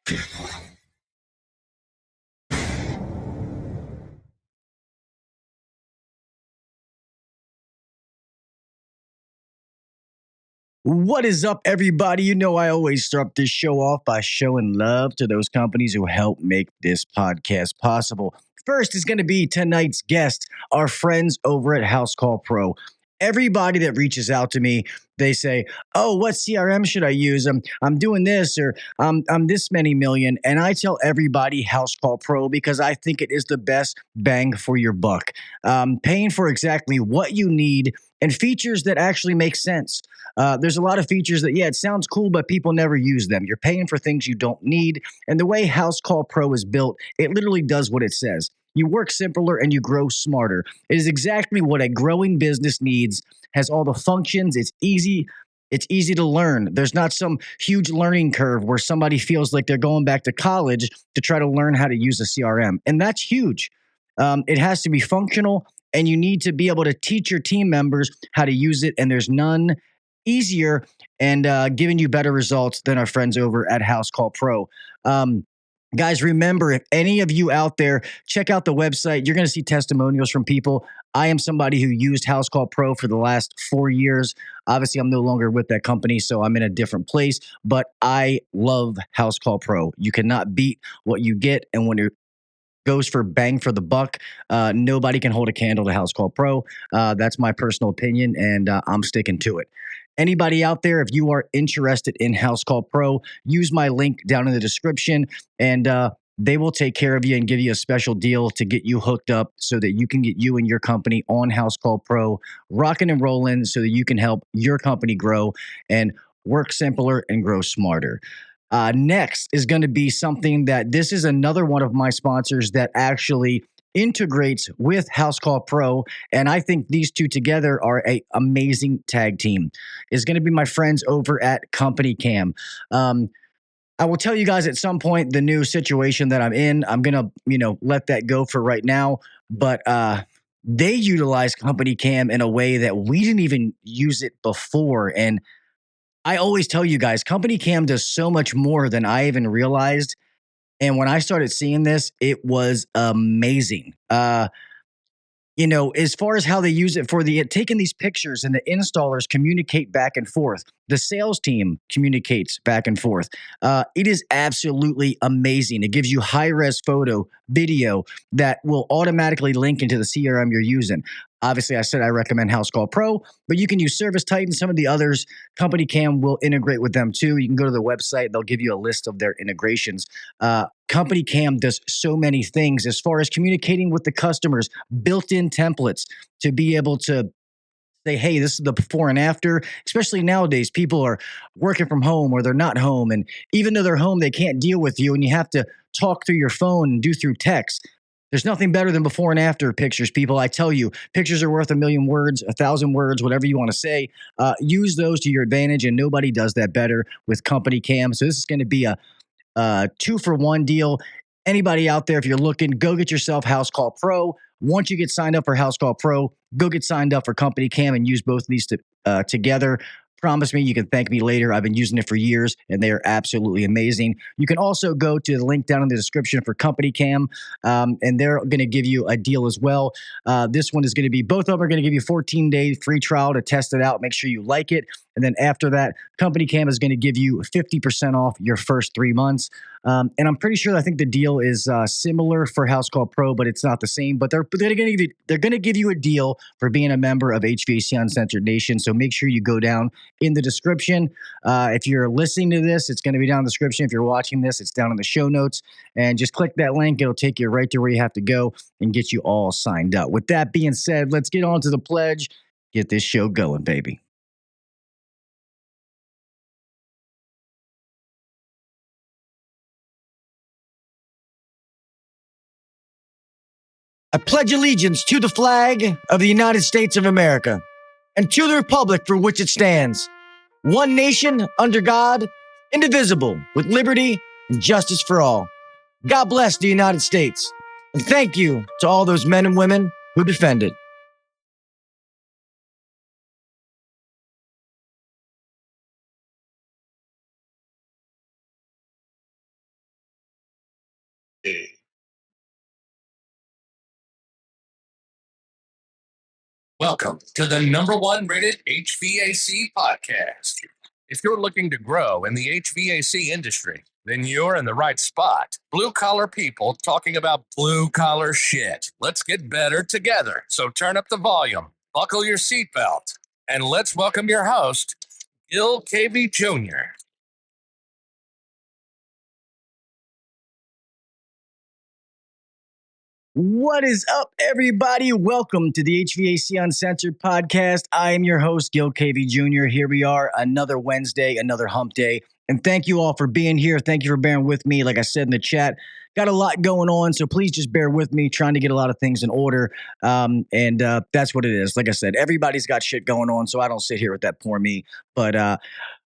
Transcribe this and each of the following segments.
What is up, everybody? You know, I always start this show off by showing love to those companies who help make this podcast possible. First is going to be tonight's guest, our friends over at HouseCall Pro. Everybody that reaches out to me, they say, "Oh, what CRM should I use? I'm doing this, or I'm this many million." And I tell everybody HouseCall Pro because I think it is the best bang for your buck. Paying for exactly what you need and features that actually make sense. There's a lot of features that, yeah, it sounds cool, but people never use them. You're paying for things you don't need. And the way HouseCall Pro is built, it literally does what it says. You work simpler and you grow smarter. It is exactly what a growing business needs, has all the functions. It's easy to learn. There's not some huge learning curve where somebody feels like they're going back to college to try to learn how to use a CRM. And that's huge. It has to be functional, and you need to be able to teach your team members how to use it. And there's none easier and giving you better results than our friends over at House Call Pro. Um, Guys, remember, if any of you out there, check out the website. You're going to see testimonials from people. I am somebody who used House Call Pro for the last 4 years. Obviously, I'm no longer with that company, so I'm in a different place, but I love House Call Pro. You cannot beat what you get. And when it goes for bang for the buck, nobody can hold a candle to House Call Pro. That's my personal opinion, and I'm sticking to it. Anybody out there, if you are interested in House Call Pro, use my link down in the description, and they will take care of you and give you a special deal to get you hooked up so that you can get you and your company on House Call Pro, rocking and rolling so that you can help your company grow and work simpler and grow smarter. Next is going to be something that this is another one of my sponsors that actually integrates with House Call Pro, and I think these two together are a amazing tag team. Is going to be my friends over at CompanyCam. I will tell you guys at some point the new situation that I'm in. I'm gonna, let that go for right now. But they utilize CompanyCam in a way that we didn't even use it before, and I always tell you guys, Company Cam does so much more than I even realized. And when I started seeing this, it was amazing. As far as how they use it for the taking these pictures and the installers communicate back and forth. The sales team communicates back and forth. It is absolutely amazing. It gives you high res photo, video that will automatically link into the CRM you're using. Obviously, I said I recommend HouseCall Pro, but you can use Service Titan. Some of the others, Company Cam will integrate with them too. You can go to the website; they'll give you a list of their integrations. Company Cam does so many things as far as communicating with the customers, built-in templates to be able to say, hey, this is the before and after. Especially nowadays, people are working from home or they're not home. And even though they're home, they can't deal with you and you have to talk through your phone and do through text. There's nothing better than before and after pictures, people. I tell you, pictures are worth a million words, 1,000 words, whatever you want to say. Use those to your advantage, and nobody does that better with Company Cam. So this is going to be a 2-for-1 deal. Anybody out there, if you're looking, go get yourself House Call Pro. Once you get signed up for House Call Pro, go get signed up for Company Cam and use both of these together. Promise me you can thank me later. I've been using it for years, and they are absolutely amazing. You can also go to the link down in the description for Company Cam, and they're going to give you a deal as well. This one is going to be, both of them are going to give you 14-day free trial to test it out. Make sure you like it. And then after that, Company Cam is going to give you 50% off your first 3 months. And I'm pretty sure I think the deal is similar for House Call Pro, but it's not the same. But they're going to give you a deal for being a member of HVAC Uncensored Nation. So make sure you go down in the description. If you're listening to this, it's going to be down in the description. If you're watching this, it's down in the show notes. And just click that link. It'll take you right to where you have to go and get you all signed up. With that being said, let's get on to the pledge. Get this show going, baby. I pledge allegiance to the flag of the United States of America and to the republic for which it stands, one nation under God, indivisible, with liberty and justice for all. God bless the United States, and thank you to all those men and women who defend it. Welcome to the #1 rated HVAC podcast. If you're looking to grow in the HVAC industry, then you're in the right spot. Blue collar people talking about blue collar shit. Let's get better together. So turn up the volume, buckle your seatbelt, and let's welcome your host, Gil KV Jr. What is up, everybody? Welcome to the HVAC Uncensored podcast. I am your host, Gil KV Jr. Here we are, another Wednesday, another hump day. And thank you all for being here. Thank you for bearing with me. Like I said in the chat, got a lot going on, so please just bear with me, trying to get a lot of things in order. And that's what it is. Like I said, everybody's got shit going on, so I don't sit here with that poor me. But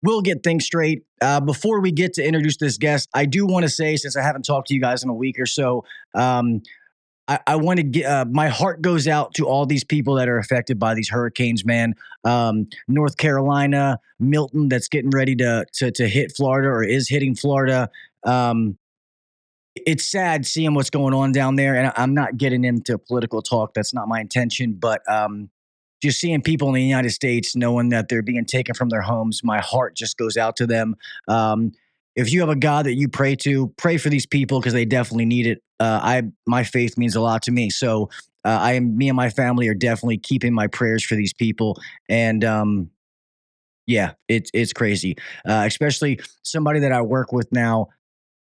we'll get things straight. Before we get to introduce this guest, I do want to say, since I haven't talked to you guys in a week or so, I want to get my heart goes out to all these people that are affected by these hurricanes, man. North Carolina, Milton, that's getting ready to hit Florida or is hitting Florida. It's sad seeing what's going on down there, and I'm not getting into political talk. That's not my intention, but just seeing people in the United States knowing that they're being taken from their homes, my heart just goes out to them. If you have a God that you pray to, pray for these people because they definitely need it. My faith means a lot to me, so me and my family are definitely keeping my prayers for these people. And yeah, it's crazy, especially somebody that I work with now.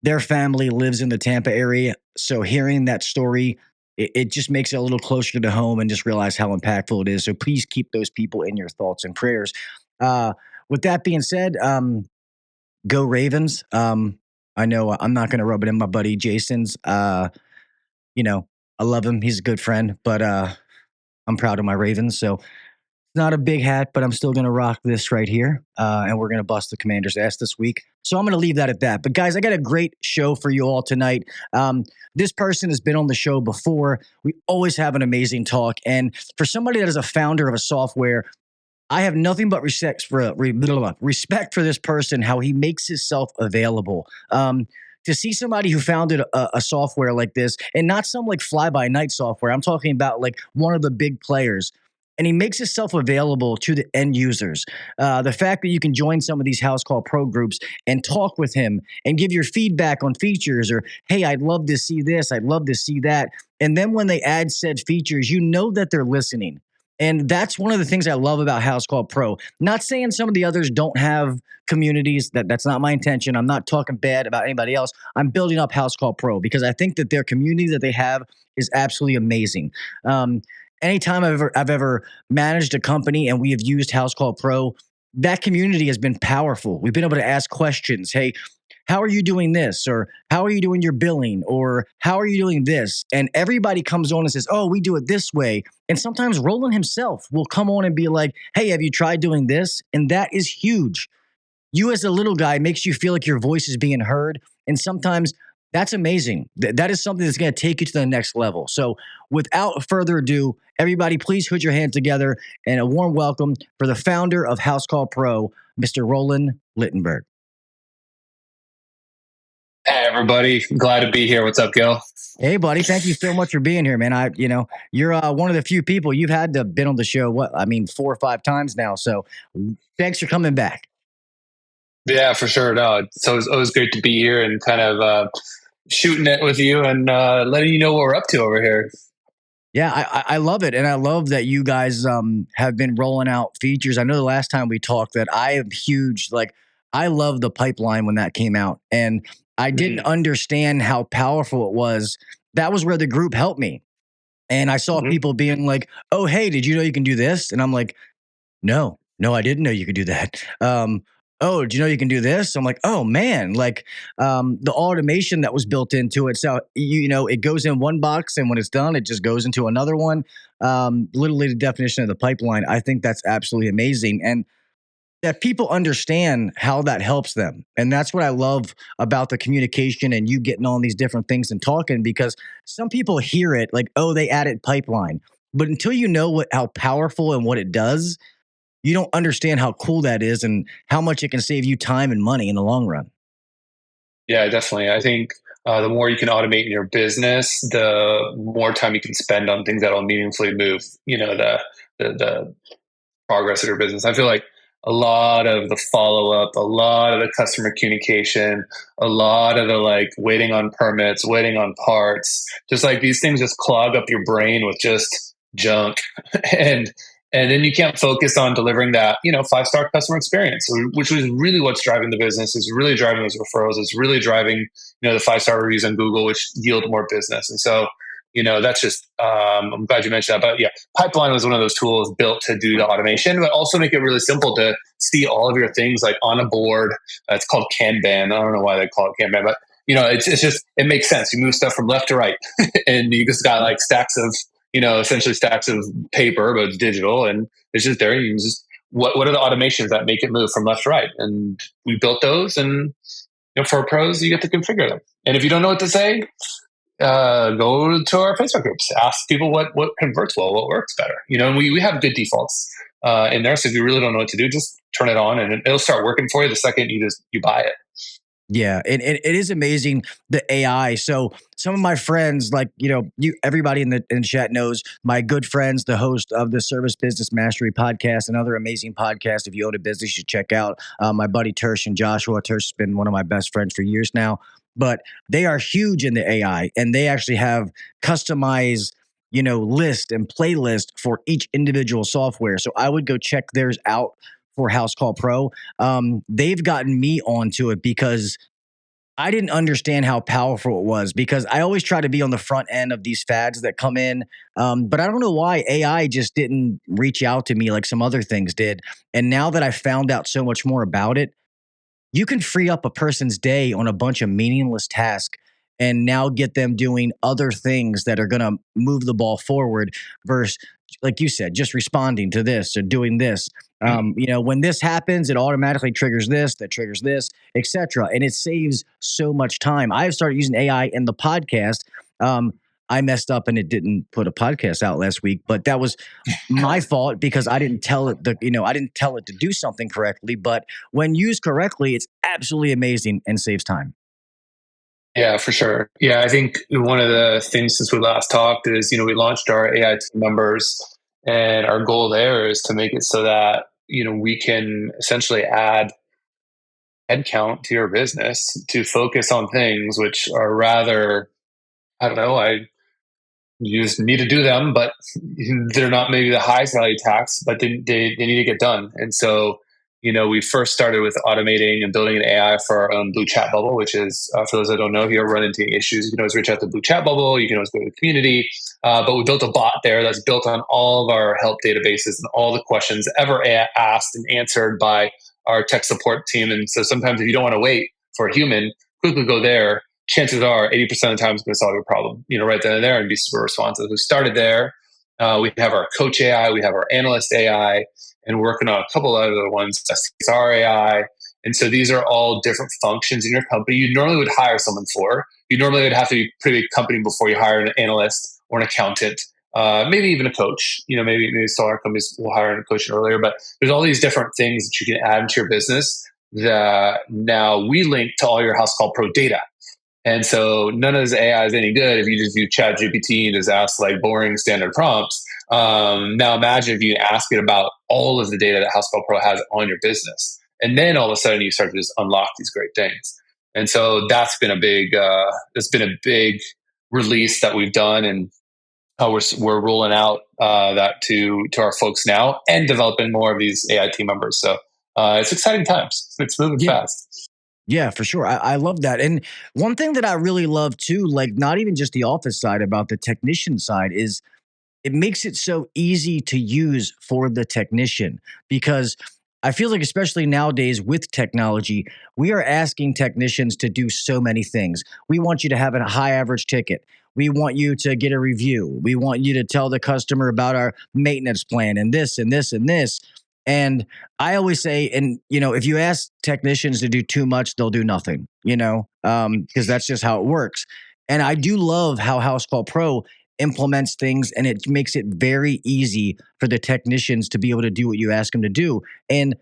Their family lives in the Tampa area, so hearing that story, it just makes it a little closer to home, and just realize how impactful it is. So please keep those people in your thoughts and prayers. With that being said, go Ravens. I know I'm not going to rub it in my buddy Jason's. I love him. He's a good friend, but I'm proud of my Ravens. So it's not a big hat, but I'm still going to rock this right here. And we're going to bust the Commander's ass this week. So I'm going to leave that at that. But guys, I got a great show for you all tonight. This person has been on the show before. We always have an amazing talk. And for somebody that is a founder of a software, I have nothing but respect for this person, how he makes himself available. To see somebody who founded a software like this, and not some like fly-by-night software. I'm talking about like one of the big players. And he makes himself available to the end users. The fact that you can join some of these HouseCall Pro groups and talk with him and give your feedback on features, or, hey, I'd love to see this, I'd love to see that. And then when they add said features, you know that they're listening. And that's one of the things I love about HouseCall Pro. Not saying some of the others don't have communities. That's not my intention. I'm not talking bad about anybody else. I'm building up HouseCall Pro because I think that their community that they have is absolutely amazing. Anytime I've ever managed a company and we have used HouseCall Pro, that community has been powerful. We've been able to ask questions. Hey, how are you doing this? Or how are you doing your billing? Or how are you doing this? And everybody comes on and says, oh, we do it this way. And sometimes Roland himself will come on and be like, hey, have you tried doing this? And that is huge. You as a little guy makes you feel like your voice is being heard. And sometimes that's amazing. That is something that's going to take you to the next level. So without further ado, everybody, please put your hands together and a warm welcome for the founder of HouseCall Pro, Mr. Roland Lightenberg. Hey, everybody. Glad to be here. What's up, Gil? Hey, buddy. Thank you so much for being here, man. You're one of the few people you've had to been on the show. 4 or 5 times now. So thanks for coming back. Yeah, for sure. No, it's always great to be here and kind of shooting it with you and letting you know what we're up to over here. Yeah, I love it. And I love that you guys have been rolling out features. I know the last time we talked that I am huge. Like, I love the pipeline when that came out. And I didn't understand how powerful it was. That was where the group helped me. And I saw people being like, oh, hey, did you know you can do this? And I'm like, no, I didn't know you could do that. Oh, do you know you can do this? I'm like, oh man, like the automation that was built into it. So, it goes in one box and when it's done, it just goes into another one. Literally the definition of the pipeline. I think that's absolutely amazing. And that people understand how that helps them. And that's what I love about the communication and you getting on these different things and talking, because some people hear it like, oh, they added pipeline. But until you know how powerful and what it does, you don't understand how cool that is and how much it can save you time and money in the long run. Yeah, definitely. I think the more you can automate in your business, the more time you can spend on things that will meaningfully move, the the progress of your business. I feel like a lot of the follow up, a lot of the customer communication, a lot of the like waiting on permits, waiting on parts, just like these things just clog up your brain with just junk, and then you can't focus on delivering that 5-star customer experience, which was really what's driving the business. Is really driving those referrals. It's really driving the 5-star reviews on Google, which yield more business, and so. That's just, I'm glad you mentioned that. But yeah, Pipeline was one of those tools built to do the automation, but also make it really simple to see all of your things like on a board. It's called Kanban. I don't know why they call it Kanban, but it's just, it makes sense. You move stuff from left to right and you just got like stacks of, essentially stacks of paper, but it's digital and it's just there. You just, what are the automations that make it move from left to right? And we built those, and for pros, you get to configure them. And if you don't know what to say, go to our Facebook groups, ask people what converts well, what works better. And we have good defaults in there. So if you really don't know what to do, just turn it on and it'll start working for you the second you buy it. Yeah, it is amazing, the AI. So some of my friends, like, everybody in the chat knows my good friends, the host of the Service Business Mastery podcast, another amazing podcast. If you own a business, you should check out my buddy Tersh and Joshua. Tersh has been one of my best friends for years now, but they are huge in the AI, and they actually have customized, list and playlist for each individual software. So I would go check theirs out for HouseCall Pro. They've gotten me onto it because I didn't understand how powerful it was, because I always try to be on the front end of these fads that come in. But I don't know why AI just didn't reach out to me like some other things did. And now that I found out so much more about it, you can free up a person's day on a bunch of meaningless tasks and now get them doing other things that are going to move the ball forward versus, like you said, just responding to this or doing this. When this happens, it automatically triggers this, that triggers this, etc. And it saves so much time. I've started using AI in the podcast. I messed up and it didn't put a podcast out last week, but that was my fault because I didn't tell it I didn't tell it to do something correctly. But when used correctly, it's absolutely amazing and saves time. Yeah, for sure. Yeah, I think one of the things since we last talked is, we launched our AI team members, and our goal there is to make it so that, we can essentially add headcount to your business to focus on things which are rather, I don't know, you just need to do them, but they're not maybe the highest value tasks, but they need to get done. And so, we first started with automating and building an AI for our own Blue Chat Bubble, which is, for those that don't know, if you ever run into any issues, you can always reach out to Blue Chat Bubble. You can always go to the community. But we built a bot there that's built on all of our help databases and all the questions ever asked and answered by our tech support team. And so sometimes if you don't want to wait for a human, quickly go there. Chances are 80% of the time it's going to solve your problem, right then and there, and be super responsive. We started there. We have our coach AI, we have our analyst AI, and we're working on a couple other ones, STR AI. And so these are all different functions in your company you normally would hire someone for. You normally would have to be a pretty big company before you hire an analyst or an accountant, maybe even a coach. Maybe smaller companies will hire a coach earlier, but there's all these different things that you can add into your business that now we link to all your HouseCall Pro data. And so none of this AI is any good if you just use ChatGPT and just ask like boring standard prompts. Now imagine if you ask it about all of the data that HouseCall Pro has on your business. And then all of a sudden you start to just unlock these great things. And so that's been a big release that we've done. And we're rolling out that to our folks now and developing more of these AI team members. So it's exciting times. It's moving fast. Yeah, for sure. I love that. And one thing that I really love too, like not even just the office side, about the technician side, is it makes it so easy to use for the technician, because I feel like, especially nowadays with technology, we are asking technicians to do so many things. We want you to have a high average ticket. We want you to get a review. We want you to tell the customer about our maintenance plan and this and this and this. And I always say, and if you ask technicians to do too much, they'll do nothing, because that's just how it works. And I do love how HouseCall Pro implements things, and it makes it very easy for the technicians to be able to do what you ask them to do. And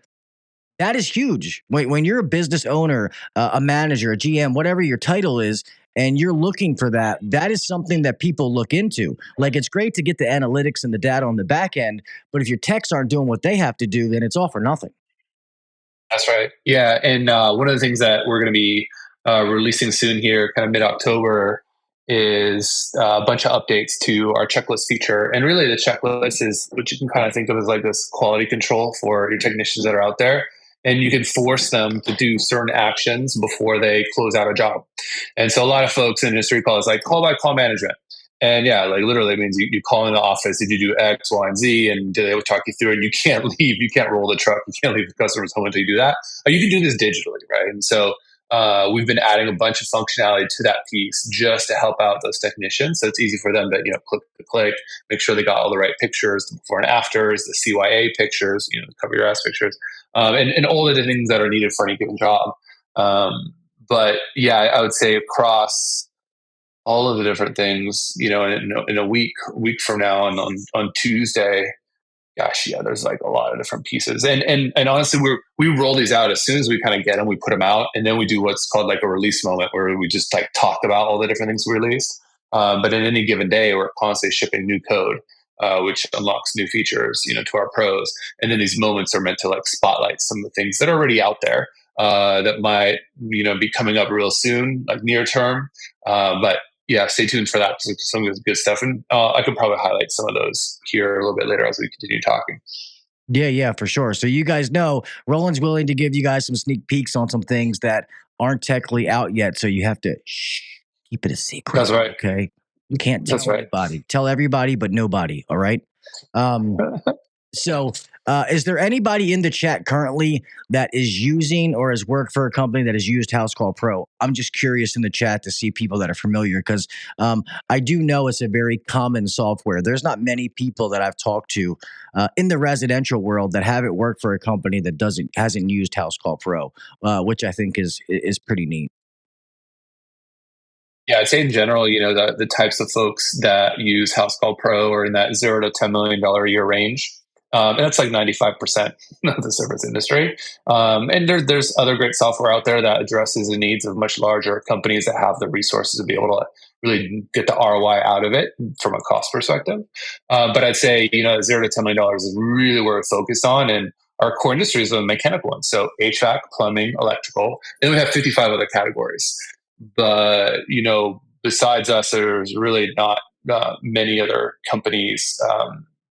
that is huge. When you're a business owner, a manager, a GM, whatever your title is, and you're looking for that, that is something that people look into. Like, it's great to get the analytics and the data on the back end, but if your techs aren't doing what they have to do, then it's all for nothing. That's right. Yeah. And one of the things that we're going to be releasing soon here, kind of mid-October, is a bunch of updates to our checklist feature. And really, the checklist is what you can kind of think of as like this quality control for your technicians that are out there. And you can force them to do certain actions before they close out a job. And so a lot of folks in industry call it like call by call management. And yeah, like literally it means you call in the office, did you do X, Y, and Z, and they will talk you through, and you can't leave, you can't roll the truck, you can't leave the customer's home until you do that. You can do this digitally, right? And so we've been adding a bunch of functionality to that piece just to help out those technicians. So it's easy for them to click, make sure they got all the right pictures, the before and afters, the CYA pictures, the cover your ass pictures, and all of the things that are needed for any given job. But yeah, I would say across all of the different things, in a week from now, and on Tuesday, gosh, yeah, there's like a lot of different pieces. And honestly, we roll these out as soon as we kind of get them, we put them out, and then we do what's called like a release moment where we just like talk about all the different things we released. But in any given day, we're constantly shipping new code, which unlocks new features, to our pros. And then these moments are meant to like spotlight some of the things that are already out there that might, be coming up real soon, like near term. But yeah, stay tuned for that. Some of the good stuff. And I could probably highlight some of those here a little bit later as we continue talking. Yeah, for sure. So you guys know Roland's willing to give you guys some sneak peeks on some things that aren't technically out yet. So you have to keep it a secret. That's right. Okay. You can't tell anybody. Tell everybody, but nobody. All right. So is there anybody in the chat currently that is using or has worked for a company that has used HouseCall Pro? I'm just curious in the chat to see people that are familiar, because I do know it's a very common software. There's not many people that I've talked to in the residential world that haven't worked for a company that hasn't used HouseCall Pro, which I think is pretty neat. Yeah, I'd say in general, the types of folks that use HouseCall Pro are in that $0 to $10 million a year range. And that's like 95% of the service industry. And there's other great software out there that addresses the needs of much larger companies that have the resources to be able to really get the ROI out of it from a cost perspective. But I'd say, $0 to $10 million is really where we're focused on. And our core industry is the mechanical one. So HVAC, plumbing, electrical. And we have 55 other categories. But, besides us, there's really not many other companies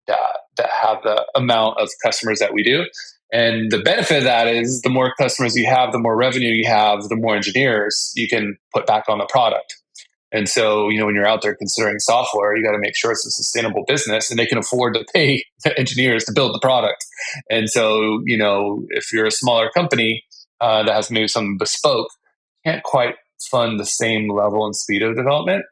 that have the amount of customers that we do. And the benefit of that is the more customers you have, the more revenue you have, the more engineers you can put back on the product. And so, when you're out there considering software, you got to make sure it's a sustainable business and they can afford to pay engineers to build the product. And so, if you're a smaller company that has maybe some bespoke, can't quite fund the same level and speed of development.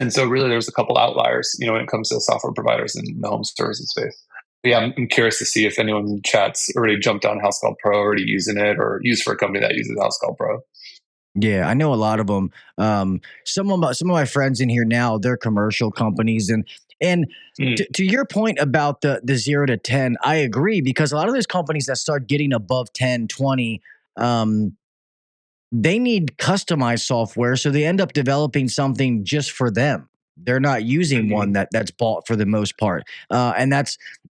And so really there's a couple outliers, when it comes to software providers in the home services space. But yeah, I'm curious to see if anyone in the chat's already jumped on HouseCall Pro, already using it, or used for a company that uses HouseCall Pro. Yeah, I know a lot of them. Some of my friends in here now, they're commercial companies, and to your point about the 0 to 10, I agree, because a lot of those companies that start getting above 10, 20, they need customized software, so they end up developing something just for them. They're not using one that's bought for the most part, and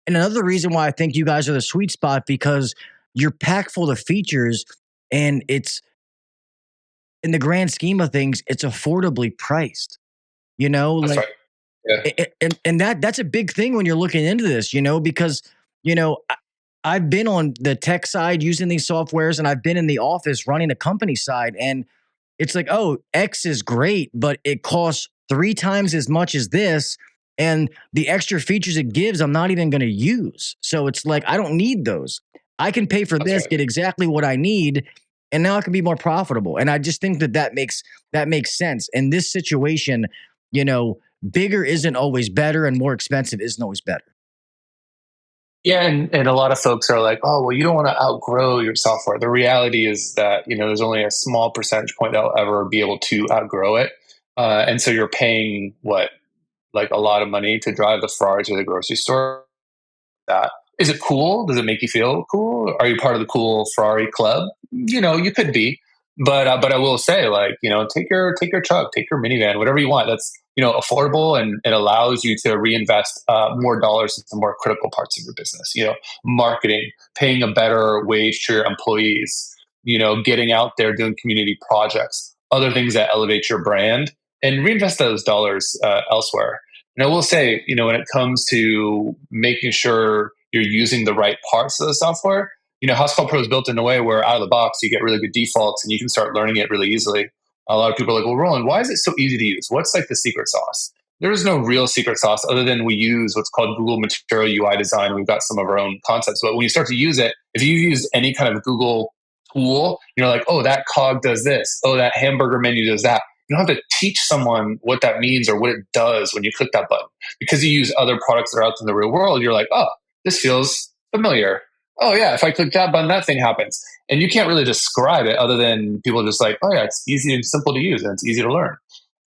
another reason why I think you guys are the sweet spot, because you're packed full of features, and it's, in the grand scheme of things, it's affordably priced. That's right. Yeah. And that's a big thing when you're looking into this, because I've been on the tech side using these softwares, and I've been in the office running a company side, and it's like, oh, X is great, but it costs 3 times as much as this, and the extra features it gives, I'm not even going to use. So it's like, I don't need those. I can pay for this, get exactly what I need, and now I can be more profitable. And I just think that makes sense. In this situation, bigger isn't always better, and more expensive isn't always better. Yeah, and a lot of folks are like, oh, well, you don't want to outgrow your software. The reality is that, there's only a small percentage point that will ever be able to outgrow it. And so you're paying like a lot of money to drive the Ferrari to the grocery store. Is it cool? Does it make you feel cool? Are you part of the cool Ferrari club? You could be. But I will say, like, take your truck, take your minivan, whatever you want. That's affordable, and it allows you to reinvest more dollars into more critical parts of your business. Marketing, paying a better wage to your employees. Getting out there, doing community projects, other things that elevate your brand, and reinvest those dollars elsewhere. And I will say, when it comes to making sure you're using the right parts of the software, HouseCall Pro is built in a way where out of the box, you get really good defaults and you can start learning it really easily. A lot of people are like, well, Roland, why is it so easy to use? What's like the secret sauce? There is no real secret sauce other than we use what's called Google Material UI Design. We've got some of our own concepts. But when you start to use it, if you use any kind of Google tool, you're like, oh, that cog does this. Oh, that hamburger menu does that. You don't have to teach someone what that means or what it does when you click that button. Because you use other products that are out in the real world, you're like, oh, this feels familiar. Oh, yeah, if I click that button, that thing happens. And you can't really describe it other than people just like, oh, yeah, it's easy and simple to use and it's easy to learn.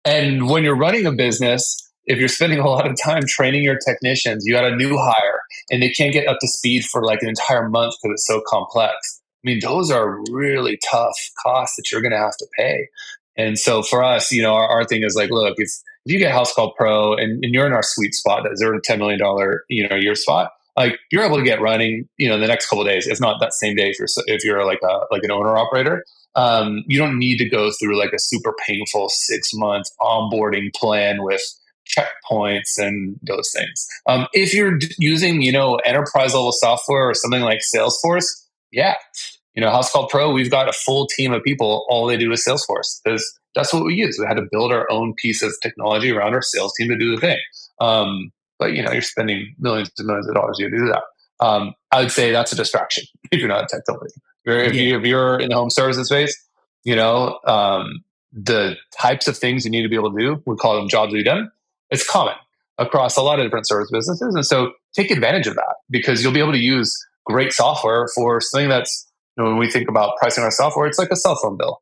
And when you're running a business, if you're spending a lot of time training your technicians, you got a new hire and they can't get up to speed for like an entire month because it's so complex. I mean, those are really tough costs that you're going to have to pay. And so for us, our thing is like, look, if you get HouseCall Pro and you're in our sweet spot, that $0 to $10 million, a year spot, like you're able to get running, the next couple of days, if not that same day, if you're like an owner operator. You don't need to go through like a super painful 6-month onboarding plan with checkpoints and those things. If you're using, enterprise level software or something like Salesforce, yeah, HouseCall Pro, we've got a full team of people. All they do is Salesforce because that's what we use. We had to build our own piece of technology around our sales team to do the thing. But you're spending millions and millions of dollars to do that. I would say that's a distraction if you're not a tech company. If you're in the home services space, the types of things you need to be able to do, we call them jobs to be done. It's common across a lot of different service businesses. And so take advantage of that because you'll be able to use great software for something that's, when we think about pricing our software, it's like a cell phone bill.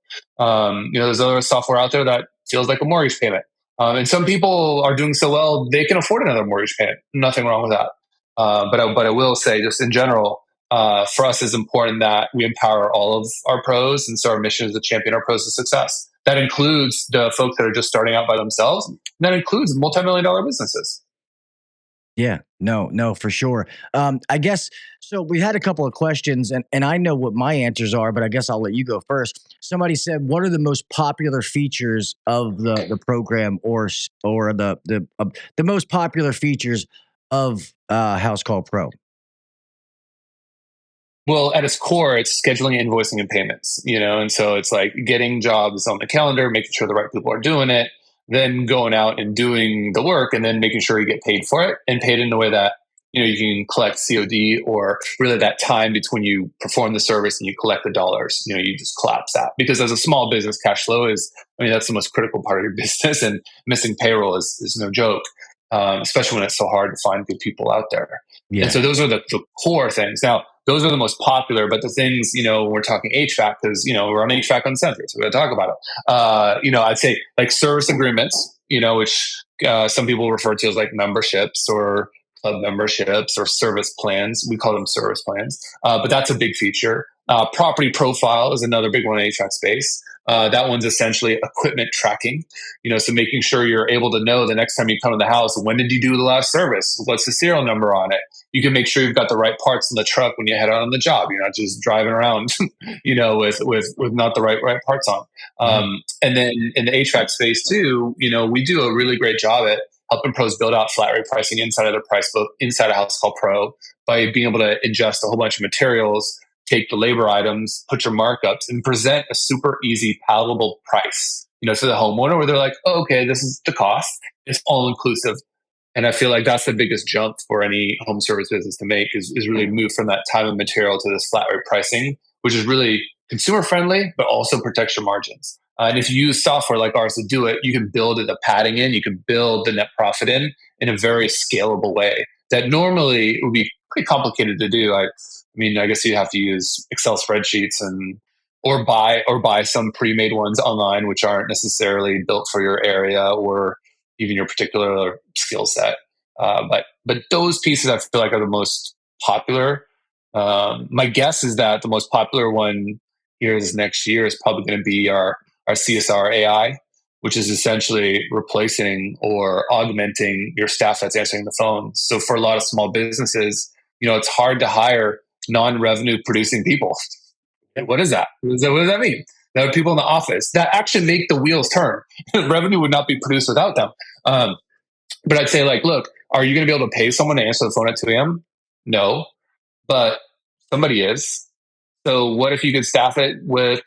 There's other software out there that feels like a mortgage payment. And some people are doing so well, they can afford another mortgage payment. Nothing wrong with that. But I will say, just in general, for us, it's important that we empower all of our pros. And so our mission is to champion our pros to success. That includes the folks that are just starting out by themselves. And that includes multi-million-dollar businesses. Yeah, no, for sure. I guess, so we had a couple of questions and I know what my answers are, but I guess I'll let you go first. Somebody said, what are the most popular features of the program or the most popular features of HouseCall Pro? Well, at its core, it's scheduling, invoicing, and payments, and so it's like getting jobs on the calendar, making sure the right people are doing it, then going out and doing the work and then making sure you get paid for it and paid in a way that, you can collect COD or really that time between you perform the service and you collect the dollars, you just collapse that because as a small business, cash flow that's the most critical part of your business and missing payroll is no joke. Especially when it's so hard to find good people out there. Yeah. And so those are the core things. Now, those are the most popular, but the things, we're talking HVAC because, we're on HVAC Uncensored, so we're going to talk about it. I'd say like service agreements, which some people refer to as like memberships or club memberships or service plans. We call them service plans, but that's a big feature. Property profile is another big one in HVAC space. That one's essentially equipment tracking, so making sure you're able to know the next time you come to the house, when did you do the last service? What's the serial number on it? You can make sure you've got the right parts in the truck when you head out on the job. You're not just driving around, with not the right parts on. And then in the HVAC space too, we do a really great job at helping pros build out flat rate pricing inside of their price book, inside of HouseCall Pro by being able to ingest a whole bunch of materials, take the labor items, put your markups, and present a super easy, palatable price, to the homeowner where they're like, oh, okay, this is the cost. It's all inclusive. And I feel like that's the biggest jump for any home service business to make is really move from that time and material to this flat rate pricing, which is really consumer friendly, but also protects your margins. And if you use software like ours to do it, you can build the padding in, you can build the net profit in a very scalable way that normally would be pretty complicated to do. I guess you have to use Excel spreadsheets or buy some pre-made ones online, which aren't necessarily built for your area or even your particular skill set. But those pieces I feel like are the most popular. My guess is that the most popular one here this next year is probably going to be our CSR AI, which is essentially replacing or augmenting your staff that's answering the phone. So for a lot of small businesses, it's hard to hire non-revenue producing people. What is that? What does that mean? There are people in the office that actually make the wheels turn. Revenue would not be produced without them. But I'd say, like, look, are you going to be able to pay someone to answer the phone at 2 a.m.? No, but somebody is. So what if you could staff it with,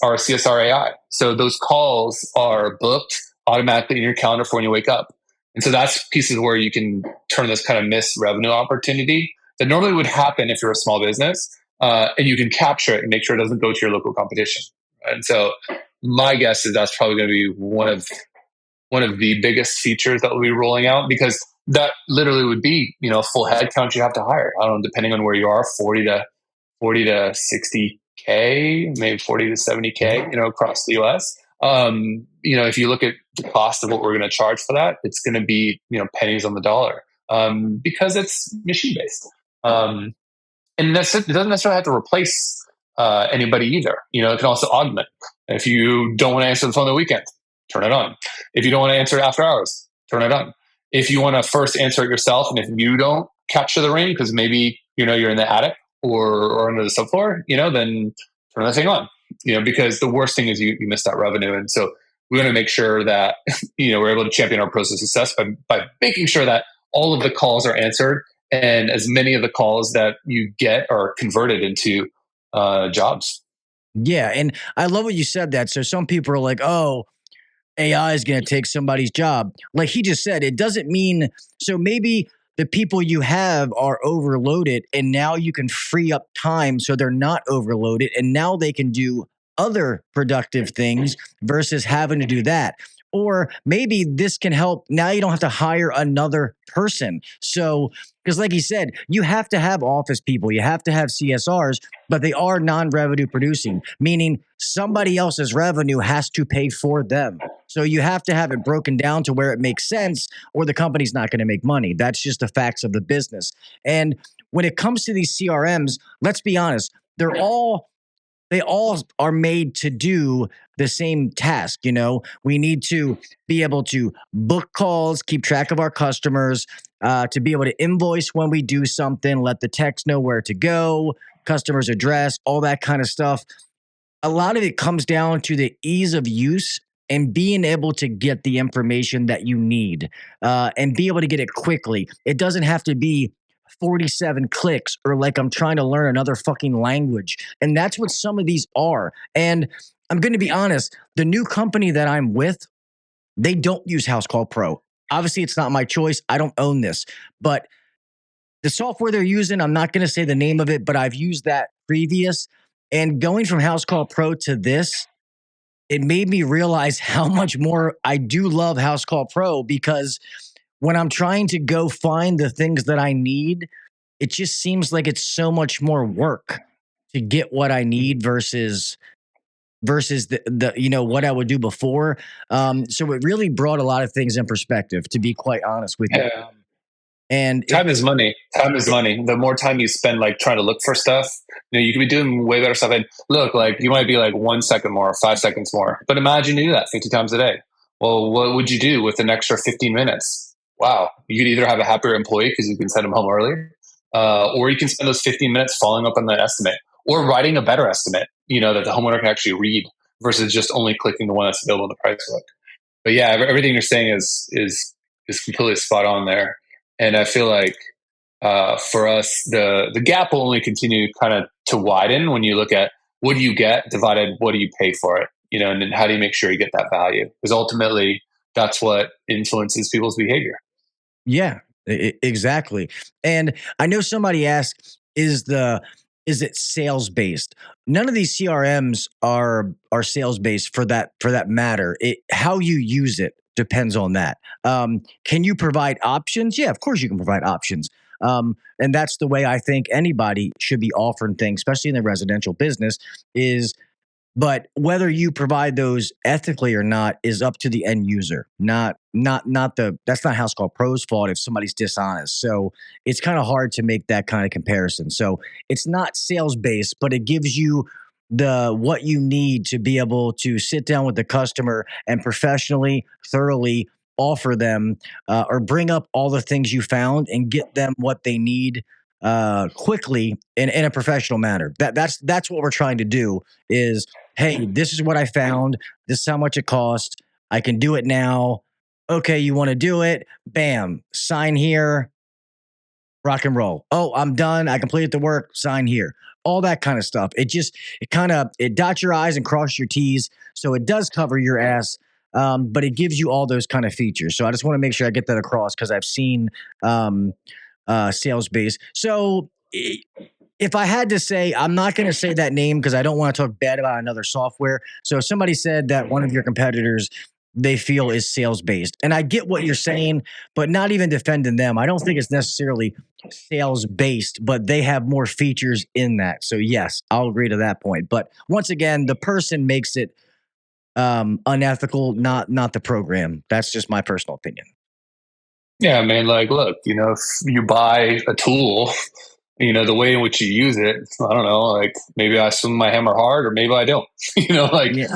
our CSR AI? So those calls are booked automatically in your calendar for when you wake up. And so that's pieces where you can turn this kind of missed revenue opportunity that normally would happen if you're a small business, and you can capture it and make sure it doesn't go to your local competition. And so my guess is that's probably going to be one of the biggest features that we'll be rolling out, because that literally would be, full head count you have to hire. I don't know, depending on where you are, 40 to 60K, maybe 40 to 70K, across the US. If you look at the cost of what we're going to charge for that, it's going to be, pennies on the dollar, because it's machine based. And it doesn't necessarily have to replace anybody either. It can also augment. If you don't want to answer the phone on the weekend, turn it on. If you don't want to answer after hours, turn it on. If you want to first answer it yourself, and if you don't capture the ring because maybe you're in the attic or under the subfloor, then turn the thing on. Because the worst thing is you miss that revenue, and so we want to make sure that we're able to champion our pros of success by making sure that all of the calls are answered and as many of the calls that you get are converted into jobs. Yeah, and I love what you said that. So some people are like, "Oh, AI is going to take somebody's job." Like he just said, it doesn't mean, so maybe the people you have are overloaded and now you can free up time so they're not overloaded and now they can do other productive things versus having to do that. Or maybe this can help. Now you don't have to hire another person. So, because like he said, you have to have office people, you have to have CSRs, but they are non-revenue producing, meaning somebody else's revenue has to pay for them. So you have to have it broken down to where it makes sense, or the company's not going to make money. That's just the facts of the business. And when it comes to these CRMs, let's be honest, they all are made to do the same task. We need to be able to book calls, keep track of our customers, to be able to invoice when we do something, let the techs know where to go, customer's address, all that kind of stuff. A lot of it comes down to the ease of use and being able to get the information that you need, and be able to get it quickly. It doesn't have to be 47 clicks or like I'm trying to learn another fucking language. And that's what some of these are. And I'm going to be honest, the new company that I'm with, they don't use HouseCall Pro. Obviously, it's not my choice. I don't own this. But the software they're using, I'm not going to say the name of it, but I've used that previous. And going from HouseCall Pro to this, it made me realize how much more I do love HouseCall Pro, because when I'm trying to go find the things that I need, it just seems like it's so much more work to get what I need versus the what I would do before. So it really brought a lot of things in perspective, to be quite honest with you. Yeah. And Time is money. Time is money. The more time you spend like trying to look for stuff, you could be doing way better stuff. And look, like you might be like 1 second more, 5 seconds more. But imagine you do that 50 times a day. Well, what would you do with an extra 15 minutes? Wow. You could either have a happier employee because you can send them home earlier, or you can spend those 15 minutes following up on that estimate or writing a better estimate, that the homeowner can actually read versus just only clicking the one that's available in the price book. But yeah, everything you're saying is completely spot on there. And I feel like for us, the gap will only continue kind of to widen when you look at what do you get divided what do you pay for it, and then how do you make sure you get that value? Because ultimately, that's what influences people's behavior. yeah, exactly. And I know somebody asked, is it sales based? None of these CRMs are sales based for that matter. How you use it depends on that. Can you provide options? Yeah, of course you can provide options. And that's the way I think anybody should be offering things, especially in the residential business. But whether you provide those ethically or not is up to the end user. That's not HouseCall Pro's fault if somebody's dishonest. So it's kind of hard to make that kind of comparison. So it's not sales based, but it gives you what you need to be able to sit down with the customer and professionally, thoroughly offer them or bring up all the things you found and get them what they need quickly in a professional manner. That's what we're trying to do is, hey, this is what I found. This is how much it cost. I can do it now. Okay, you want to do it? Bam, sign here, rock and roll. Oh, I'm done. I completed the work. Sign here. All that kind of stuff. It dots your I's and cross your T's. So it does cover your ass, but it gives you all those kind of features. So I just want to make sure I get that across because I've seen sales base. So if I had to say, I'm not going to say that name because I don't want to talk bad about another software. So if somebody said that one of your competitors they feel is sales based, and I get what you're saying, but not even defending them. I don't think it's necessarily sales based, but they have more features in that. So yes, I'll agree to that point. But once again, the person makes it unethical, not the program. That's just my personal opinion. Yeah, man. Like, look, if you buy a tool, the way in which you use it, I don't know, like maybe I swing my hammer hard or maybe I don't, Yeah.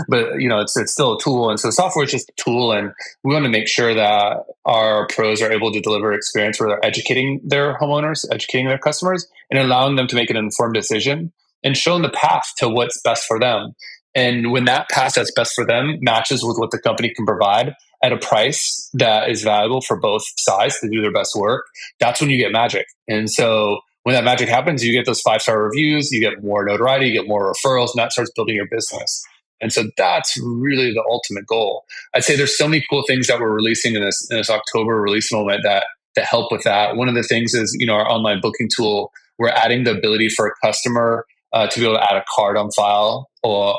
but it's still a tool. And so software is just a tool. And we want to make sure that our pros are able to deliver experience where they're educating their homeowners, educating their customers and allowing them to make an informed decision and showing the path to what's best for them. And when that path that's best for them matches with what the company can provide at a price that is valuable for both sides to do their best work, that's when you get magic. And so when that magic happens, you get those 5-star reviews, you get more notoriety, you get more referrals, and that starts building your business. And so that's really the ultimate goal. I'd say there's so many cool things that we're releasing in this October release moment that help with that. One of the things is, our online booking tool. We're adding the ability for a customer to be able to add a card on file or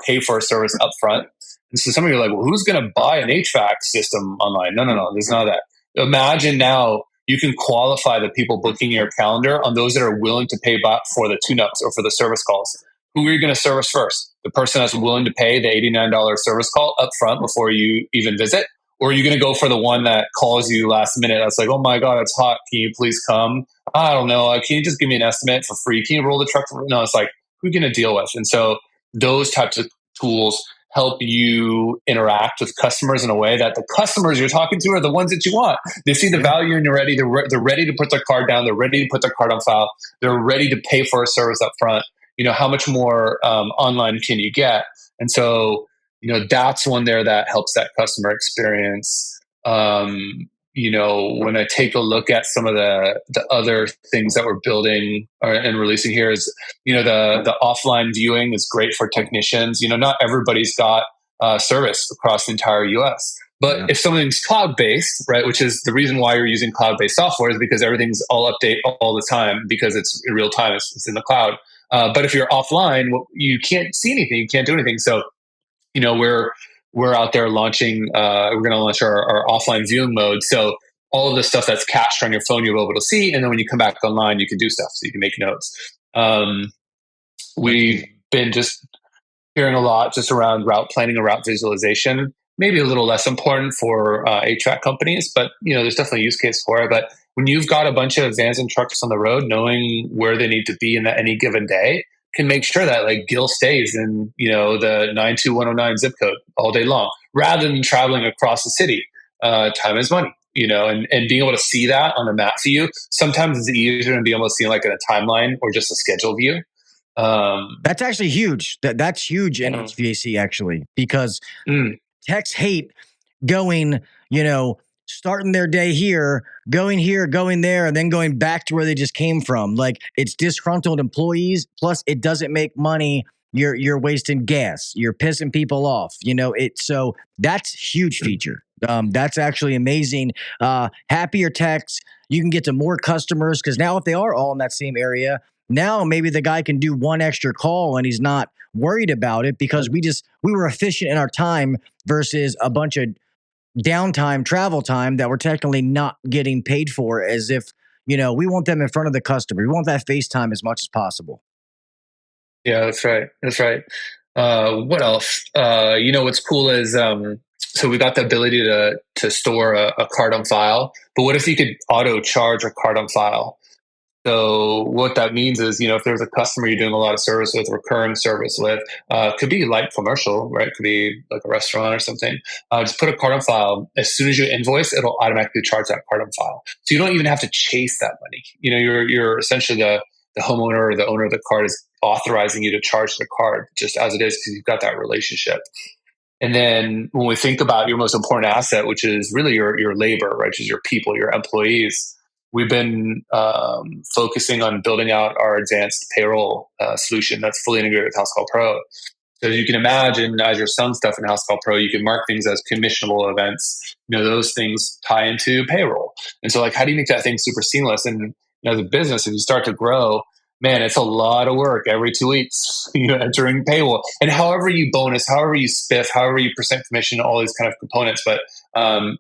pay for a service up front. And so some of you are like, well, who's going to buy an HVAC system online? No, there's none of that. Imagine now you can qualify the people booking your calendar on those that are willing to pay back for the tune-ups or for the service calls. Who are you going to service first? The person that's willing to pay the $89 service call up front before you even visit? Or are you going to go for the one that calls you last minute? That's like, oh my God, it's hot. Can you please come? I don't know. Can you just give me an estimate for free? Can you roll the truck? No, it's like, who are you going to deal with? And so those types of tools help you interact with customers in a way that the customers you're talking to are the ones that you want. They see the value and you're ready. They're ready to put their card down. They're ready to put their card on file. They're ready to pay for a service up front. How much more online can you get? And so, that's one there that helps that customer experience. When I take a look at some of the other things that we're building and releasing here is, the offline viewing is great for technicians. Not everybody's got service across the entire US. But if something's cloud-based, right, which is the reason why you're using cloud-based software is because everything's all update all the time because it's in real time, it's in the cloud. But if you're offline, you can't see anything, you can't do anything. So, we're out there launching, we're going to launch our offline viewing mode. So all of the stuff that's cached on your phone, you'll be able to see. And then when you come back online, you can do stuff. So you can make notes. We've been just hearing a lot just around route planning and route visualization, maybe a little less important for HVAC companies, but there's definitely a use case for it. But when you've got a bunch of vans and trucks on the road, knowing where they need to be in any given day can make sure that like Gil stays in the 92109 zip code all day long, rather than traveling across the city. Time is money, and being able to see that on a map view. Sometimes it's easier to be able to see like in a timeline or just a schedule view. That's actually huge. That's huge in HVAC actually, because techs hate going, starting their day here, going there, and then going back to where they just came from. Like it's disgruntled employees. Plus, it doesn't make money. You're wasting gas. You're pissing people off. So that's huge feature. That's actually amazing. Happier techs. You can get to more customers because now if they are all in that same area, now maybe the guy can do one extra call and he's not worried about it because we were efficient in our time versus a bunch of downtime, travel time that we're technically not getting paid for, as if, we want them in front of the customer. We want that face time as much as possible. Yeah, that's right. That's right. What else? What's cool is, so we got the ability to store a card on file, but what if you could auto charge a card on file? So what that means is, if there's a customer you're doing a lot of service with, recurring service with, could be light commercial, right? Could be like a restaurant or something. Just put a card on file. As soon as you invoice, it'll automatically charge that card on file. So you don't even have to chase that money. You're essentially the homeowner or the owner of the card is authorizing you to charge the card just as it is because you've got that relationship. And then when we think about your most important asset, which is really your labor, right, which is your people, your employees, we've been focusing on building out our advanced payroll solution that's fully integrated with HouseCall Pro. So as you can imagine, as you're selling stuff in HouseCall Pro, you can mark things as commissionable events. Those things tie into payroll. And so, like, how do you make that thing super seamless? And as a business, if you start to grow, man, it's a lot of work every 2 weeks, entering payroll. And however you bonus, however you spiff, however you percent commission, all these kind of components. But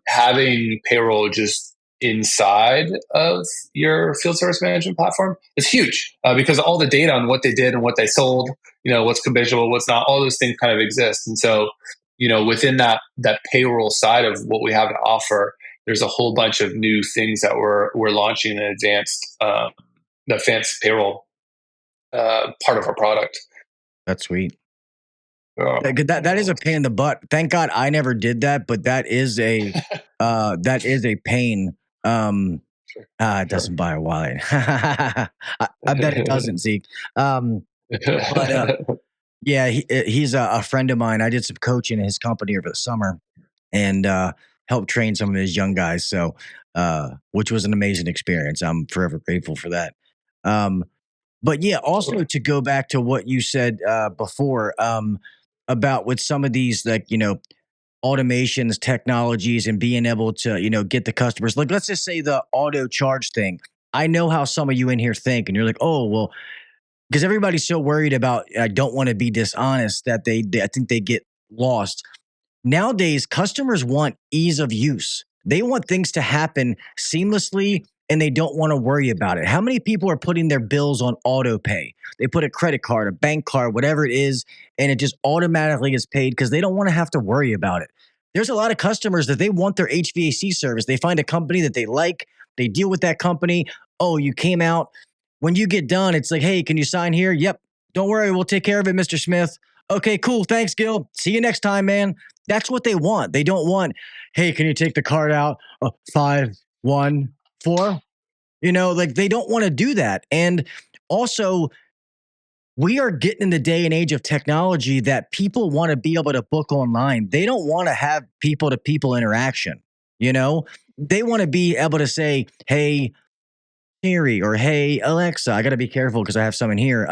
having payroll just inside of your field service management platform is huge because all the data on what they did and what they sold, what's commissionable, what's not, all those things kind of exist. And so, within that payroll side of what we have to offer, there's a whole bunch of new things that we're launching in advanced payroll part of our product. That's sweet. That is a pain in the butt. Thank God I never did that, but that is a pain. It doesn't buy a wallet. I bet it doesn't, Zeke. Yeah, he's a friend of mine. I did some coaching in his company over the summer and helped train some of his young guys. So, which was an amazing experience. I'm forever grateful for that. But yeah, also to go back to what you said before about with some of these, like, automations, technologies, and being able to, get the customers. Like, let's just say the auto charge thing. I know how some of you in here think, and you're like, oh, well, because everybody's so worried about, I don't want to be dishonest, that I think they get lost. Nowadays, customers want ease of use. They want things to happen seamlessly and they don't want to worry about it. How many people are putting their bills on auto pay? They put a credit card, a bank card, whatever it is, and it just automatically is paid because they don't want to have to worry about it. There's a lot of customers that they want their HVAC service. They find a company that they like. They deal with that company. Oh, you came out. When you get done, it's like, hey, can you sign here? Yep. Don't worry. We'll take care of it, Mr. Smith. Okay, cool. Thanks, Gil. See you next time, man. That's what they want. They don't want, hey, can you take the card out? 5, 1, 4. Like, they don't want to do that. And also, we are getting in the day and age of technology that people want to be able to book online. They don't want to have people-to-people interaction. They want to be able to say, hey, Siri, or hey, Alexa. I got to be careful because I have some in here.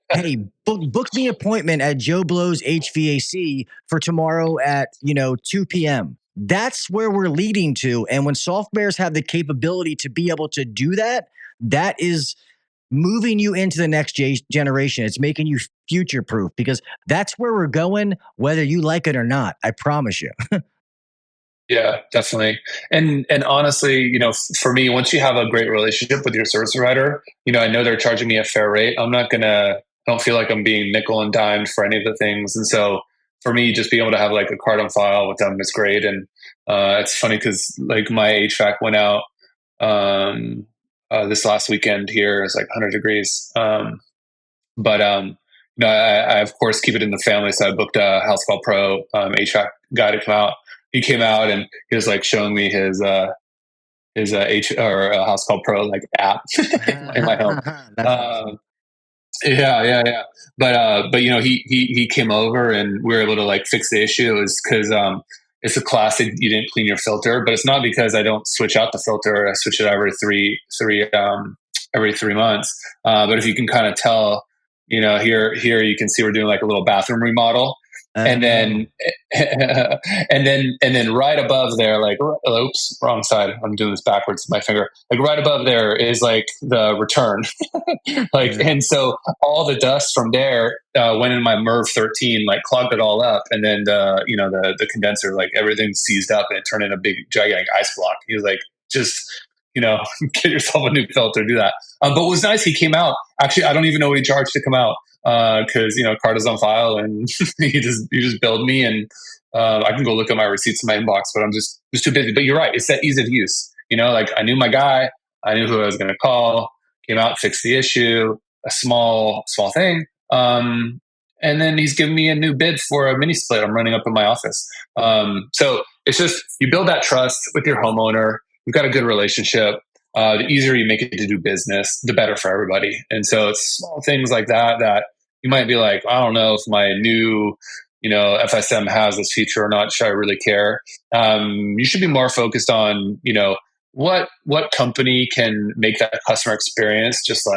Hey, book me an appointment at Joe Blow's HVAC for tomorrow at 2 p.m. That's where we're leading to. And when softwares have the capability to be able to do that, that is moving you into the next generation. It's making you future proof because that's where we're going, whether you like it or not. I promise you. Yeah, definitely. And honestly, for me, once you have a great relationship with your service provider, I know they're charging me a fair rate. I don't feel like I'm being nickel and dimed for any of the things. And so for me, just being able to have like a card on file with them is great. And it's funny because like my HVAC went out this last weekend here. It's like 100 degrees. But I of course keep it in the family. So I booked a HouseCall Pro HVAC guy to come out. He came out and he was like showing me his HouseCall Pro like app in my home. Awesome. Yeah. But he came over and we were able to like fix the issue. It was because it's a classic. You didn't clean your filter, but it's not because I don't switch out the filter. I switch it every three months. But if you can kind of tell, here you can see we're doing like a little bathroom remodel. And then right above there, like, oops, wrong side. I'm doing this backwards with my finger. Like right above there is like the return. And so all the dust from there went in my MERV 13, like clogged it all up. And then the condenser, like everything seized up and it turned into a big gigantic ice block. He was like, just, get yourself a new filter, do that. But what was nice, he came out. Actually, I don't even know what he charged to come out. Because card is on file and you just billed me and I can go look at my receipts in my inbox, but I'm just too busy. But you're right, it's that ease of use. Like I knew my guy, I knew who I was going to call, came out, fixed the issue, a small thing. And then he's giving me a new bid for a mini split I'm running up in my office. So it's just, you build that trust with your homeowner. You've got a good relationship. The easier you make it to do business, the better for everybody. And so it's small things like that that you might be like, I don't know if my new, FSM has this feature or not. Should I really care? You should be more focused on, what company can make that customer experience just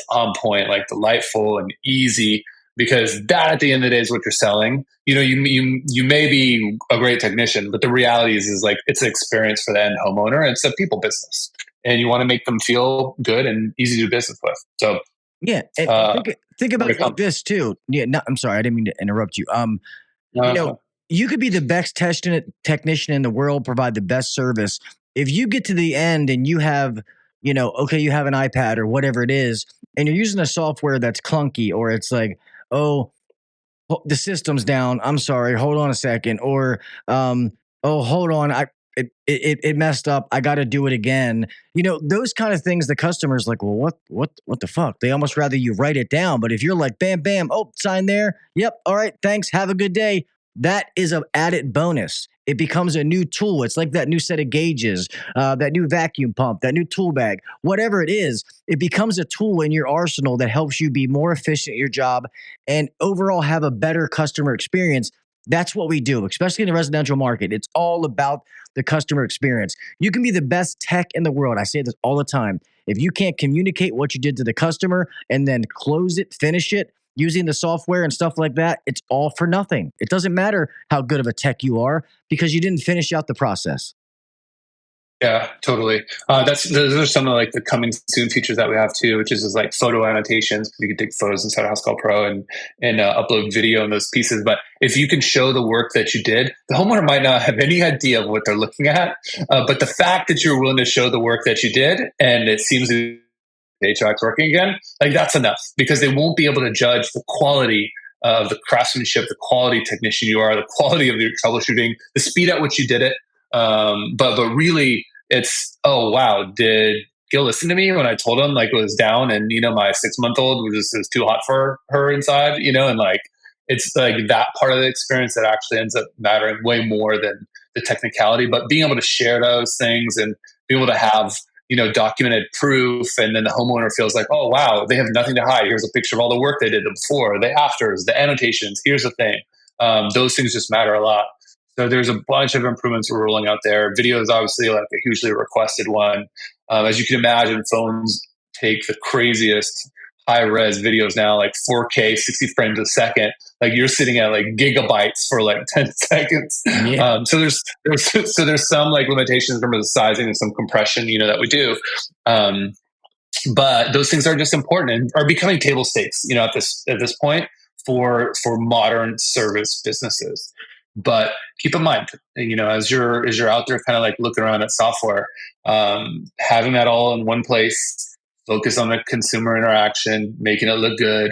on point, like delightful and easy, because that at the end of the day is what you're selling. You may be a great technician, but the reality is like it's an experience for the end homeowner. It's a people business, and you want to make them feel good and easy to do business with. So yeah, and think about it like this too. Yeah, I'm sorry, I didn't mean to interrupt you. You could be the best technician in the world, provide the best service. If you get to the end and you have, you have an iPad or whatever it is, and you're using a software that's clunky, or it's like, oh, the system's down. I'm sorry. Hold on a second. Or, oh, hold on. It messed up. I got to do it again. Those kind of things. The customer's like, well, what the fuck? They almost rather you write it down. But if you're like, bam, bam, oh, sign there. Yep. All right. Thanks. Have a good day. That is an added bonus. It becomes a new tool. It's like that new set of gauges, that new vacuum pump, that new tool bag, whatever it is. It becomes a tool in your arsenal that helps you be more efficient at your job and overall have a better customer experience. That's what we do, especially in the residential market. It's all about the customer experience. You can be the best tech in the world. I say this all the time. If you can't communicate what you did to the customer and then close it, finish it, using the software and stuff like that, it's all for nothing. It doesn't matter how good of a tech you are because you didn't finish out the process. Yeah, totally. Those are some of like the coming soon features that we have too, which is like photo annotations. You can take photos inside HouseCall Pro and upload video in those pieces. But if you can show the work that you did, the homeowner might not have any idea of what they're looking at. But the fact that you're willing to show the work that you did, and it seems the HVAC's working again, like that's enough, because they won't be able to judge the quality of the craftsmanship, the quality technician you are, the quality of your troubleshooting, the speed at which you did it. But really, it's, oh wow, did Gil listen to me when I told him like it was down, and my 6-month-old was too hot for her inside, and like it's like that part of the experience that actually ends up mattering way more than the technicality. But being able to share those things and be able to have documented proof, and then the homeowner feels like, oh wow, they have nothing to hide. Here's a picture of all the work they did before, the afters, the annotations. Here's the thing. Those things just matter a lot. So there's a bunch of improvements we're rolling out there. Video is obviously like a hugely requested one. As you can imagine, phones take the craziest high-res videos now, like 4K, 60 frames a second. Like you're sitting at like gigabytes for like 10 seconds. Yeah. So there's some like limitations in terms of the sizing and some compression, that we do. But those things are just important and are becoming table stakes, at this point for modern service businesses. But keep in mind, as you're out there kind of like looking around at software, having that all in one place, focus on the consumer interaction, making it look good.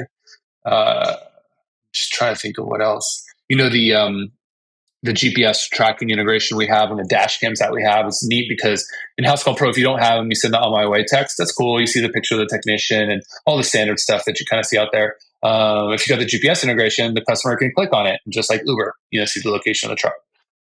Just trying to think of what else. The GPS tracking integration we have and the dash cams that we have is neat, because in HouseCall Pro, if you don't have them, you send the on my way text. That's cool. You see the picture of the technician and all the standard stuff that you kind of see out there. If you got the GPS integration, the customer can click on it, just like Uber, see the location of the truck.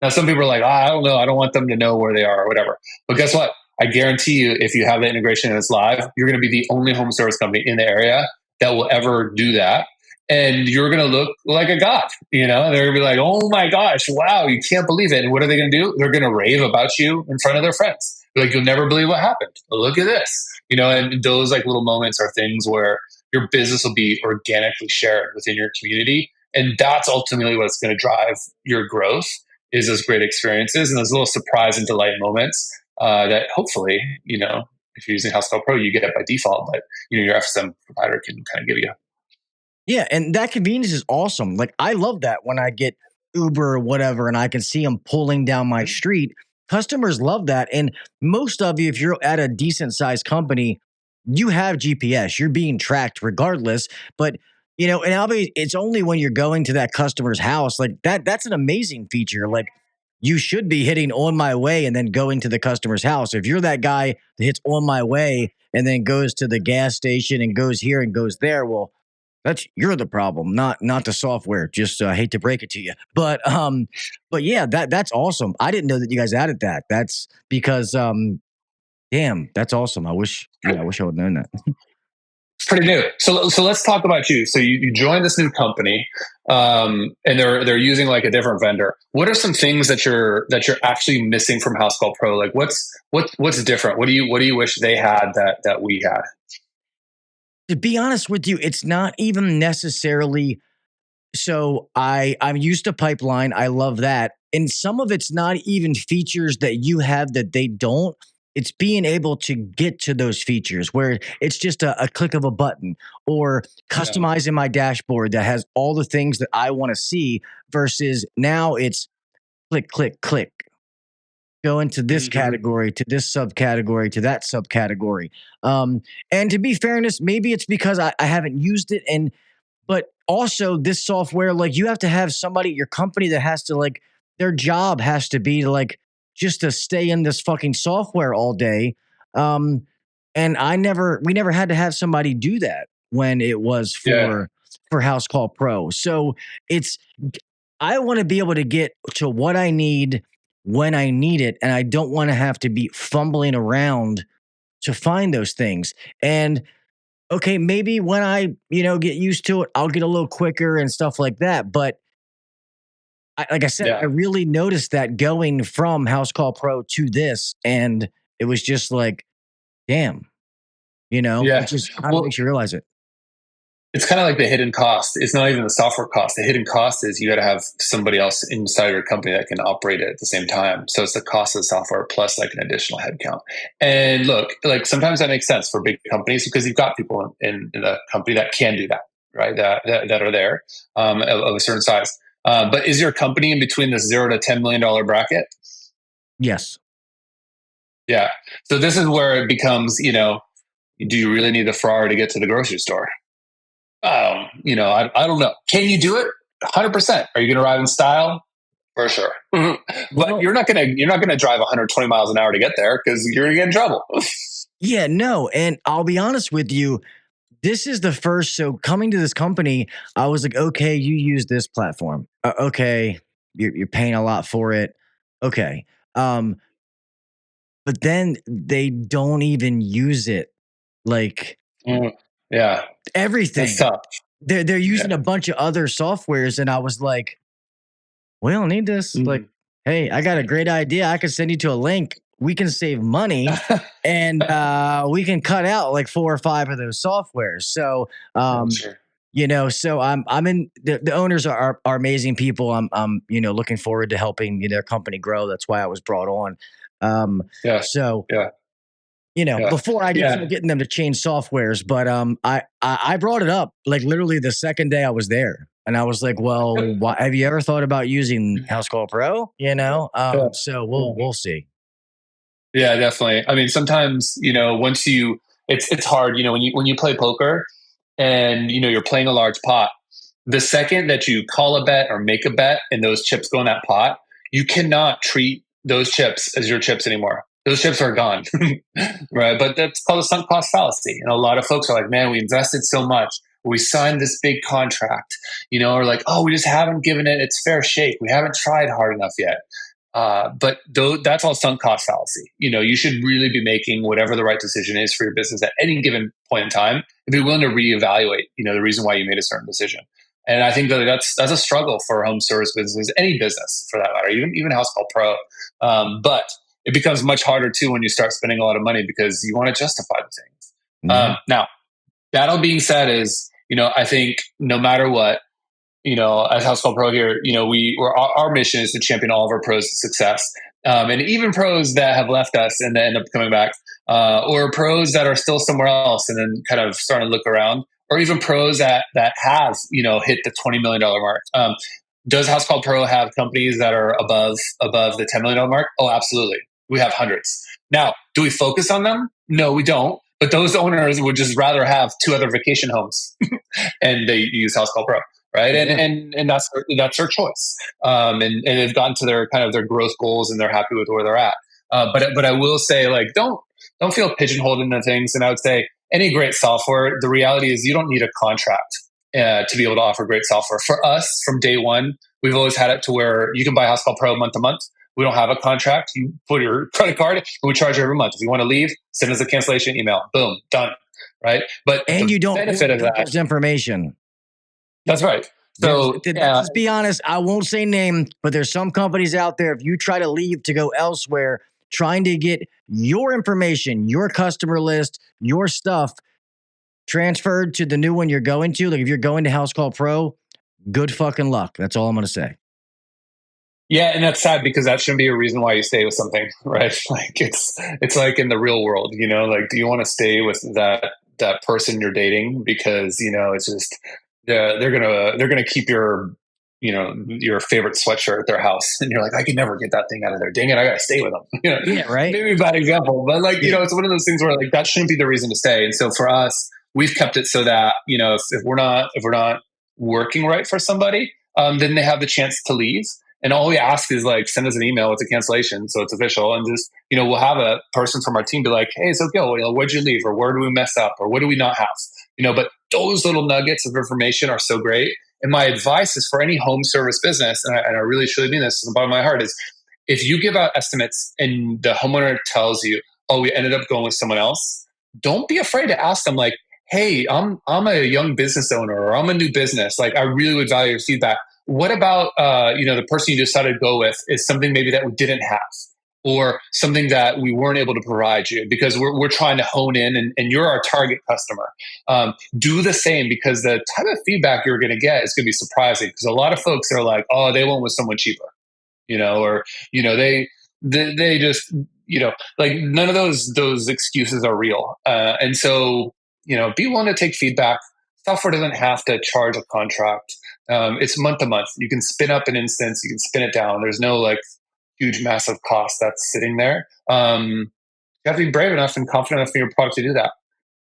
Now, some people are like, I don't know. I don't want them to know where they are or whatever. But guess what? I guarantee you, if you have that integration and it's live, you're going to be the only home service company in the area that will ever do that. And you're going to look like a god, They're going to be like, oh my gosh, wow, you can't believe it. And what are they going to do? They're going to rave about you in front of their friends. Like, you'll never believe what happened. Look at this, and those like little moments are things where your business will be organically shared within your community. And that's ultimately what's going to drive your growth, is those great experiences and those little surprise and delight moments that hopefully, if you're using HouseCall Pro, you get it by default, but your FSM provider can kind of give you. Yeah, and that convenience is awesome. Like, I love that when I get Uber or whatever and I can see them pulling down my street. Customers love that. And most of you, if you're at a decent sized company, you have GPS. You're being tracked regardless. But, and obviously it's only when you're going to that customer's house. Like that's an amazing feature. Like, you should be hitting on my way and then going to the customer's house. If you're that guy that hits on my way and then goes to the gas station and goes here and goes there, well, you're the problem, not the software. Just I hate to break it to you, but yeah, that's awesome. I didn't know that you guys added that. That's because damn, that's awesome. I wish I would have known that. It's pretty new. So let's talk about you. So you joined this new company, and they're using like a different vendor. What are some things that you're actually missing from HouseCall Pro? Like what's different? What do you wish they had that we had? To be honest with you, it's not even necessarily. So I'm used to pipeline. I love that. And some of it's not even features that you have that they don't. It's being able to get to those features where it's just a click of a button, or customizing my dashboard that has all the things that I want to see, versus now it's click, click, click. Go into this category, to this subcategory, to that subcategory. And to be fairness, maybe it's because I haven't used it. But also this software, like, you have to have somebody at your company that has to, like, their job has to be to, like, just to stay in this fucking software all day. And we never had to have somebody do that when it was for HouseCall Pro. So I want to be able to get to what I need when I need it, and I don't want to have to be fumbling around to find those things. And okay, maybe when I, get used to it, I'll get a little quicker and stuff like that. But like I said, I really noticed that going from HouseCall Pro to this, and it was just like, damn, it just kind of makes you realize it. It's kind of like the hidden cost. It's not even the software cost. The hidden cost is you got to have somebody else inside your company that can operate it at the same time. So it's the cost of the software plus like an additional headcount. And look, like sometimes that makes sense for big companies because you've got people in the company that can do that, right? That are there of a certain size. But is your company in between the $0 to $10 million bracket? Yes. Yeah. So this is where it becomes, do you really need the Ferrari to get to the grocery store? I don't know. Can you do it? 100%. Are you going to ride in style? For sure. But you're not going to drive 120 miles an hour to get there because you're going to get in trouble. Yeah, no. And I'll be honest with you. This is the first. So coming to this company, I was like, okay, you use this platform. Okay. You're paying a lot for it. Okay. But then they don't even use it. Like, everything. That's tough. They're using a bunch of other softwares, and I was like, we don't need this. Like, hey, I got a great idea. I can send you to a link. We can save money, and we can cut out like 4 or 5 of those softwares. So, so I'm in. The owners are amazing people. I'm looking forward to helping their company grow. That's why I was brought on. Before I did start getting them to change softwares, but I brought it up like literally the second day I was there, and I was like, "Well, have you ever thought about using HouseCall Pro?" So we'll see. Yeah, definitely. I mean, sometimes once it's hard. When you play poker, and you're playing a large pot. The second that you call a bet or make a bet, and those chips go in that pot, you cannot treat those chips as your chips anymore. Those chips are gone, right? But that's called a sunk cost fallacy. And a lot of folks are like, man, we invested so much. We signed this big contract, or like, oh, we just haven't given it its fair shake. We haven't tried hard enough yet. But that's all sunk cost fallacy. You should really be making whatever the right decision is for your business at any given point in time and be willing to reevaluate, the reason why you made a certain decision. And I think that's a struggle for home service businesses, any business for that matter, even HouseCall Pro. But it becomes much harder too when you start spending a lot of money because you want to justify the things. Now, that all being said is, I think no matter what, as HouseCall Pro here, our mission is to champion all of our pros to success. And even pros that have left us and then end up coming back, or pros that are still somewhere else and then kind of starting to look around, or even pros that have, hit the $20 million mark. Does HouseCall Pro have companies that are above the $10 million mark? Oh, absolutely. We have hundreds. Now, do we focus on them? No, we don't. But those owners would just rather have 2 other vacation homes and they use HouseCall Pro, right? Yeah. And that's their choice. And they've gotten to their kind of their growth goals, and they're happy with where they're at. But I will say, like, don't feel pigeonholed into things. And I would say any great software, the reality is you don't need a contract to be able to offer great software. For us, from day one, we've always had it to where you can buy HouseCall Pro month to month. We don't have a contract. You put your credit card, and we charge you every month. If you want to leave, send us a cancellation email. Boom, done. Right. But And the you don't benefit of people's that, information. that's right. So Let's be honest. I won't say name, but there's some companies out there. If you try to leave to go elsewhere, trying to get your information, your customer list, your stuff transferred to the new one you're going to, like if you're going to HouseCall Pro, good fucking luck. That's all I'm going to say. yeah, and that's sad because that shouldn't be a reason why you stay with something, right? Like it's like in the real world, like, do you want to stay with that person you're dating because it's just they're gonna keep your your favorite sweatshirt at their house, and you're like, I can never get that thing out of there. Dang it, I gotta stay with them. Yeah, right. Maybe a bad example, but like it's one of those things where like that shouldn't be the reason to stay. And so for us, we've kept it so that if we're not working right for somebody, then they have the chance to leave. And all we ask is like, send us an email with a cancellation, so it's official. And just we'll have a person from our team be like, hey, it's okay. Well, where'd you leave, or where do we mess up, or what do we not have? But those little nuggets of information are so great. And my advice is for any home service business, and I really truly mean this from the bottom of my heart, is if you give out estimates and the homeowner tells you, oh, we ended up going with someone else, don't be afraid to ask them, like, hey, I'm a young business owner, or I'm a new business. Like, I really would value your feedback. What about the person you decided to go with is something maybe that we didn't have, or something that we weren't able to provide you, because we're trying to hone in, and you're our target customer. Do the same, because the type of feedback you're going to get is going to be surprising, because a lot of folks are like, oh, they went with someone cheaper, or they just like, none of those excuses are real. And so be willing to take feedback. Software doesn't have to charge a contract. It's month to month. You can spin up an instance, you can spin it down. There's no like huge, massive cost that's sitting there. You have to be brave enough and confident enough in your product to do that.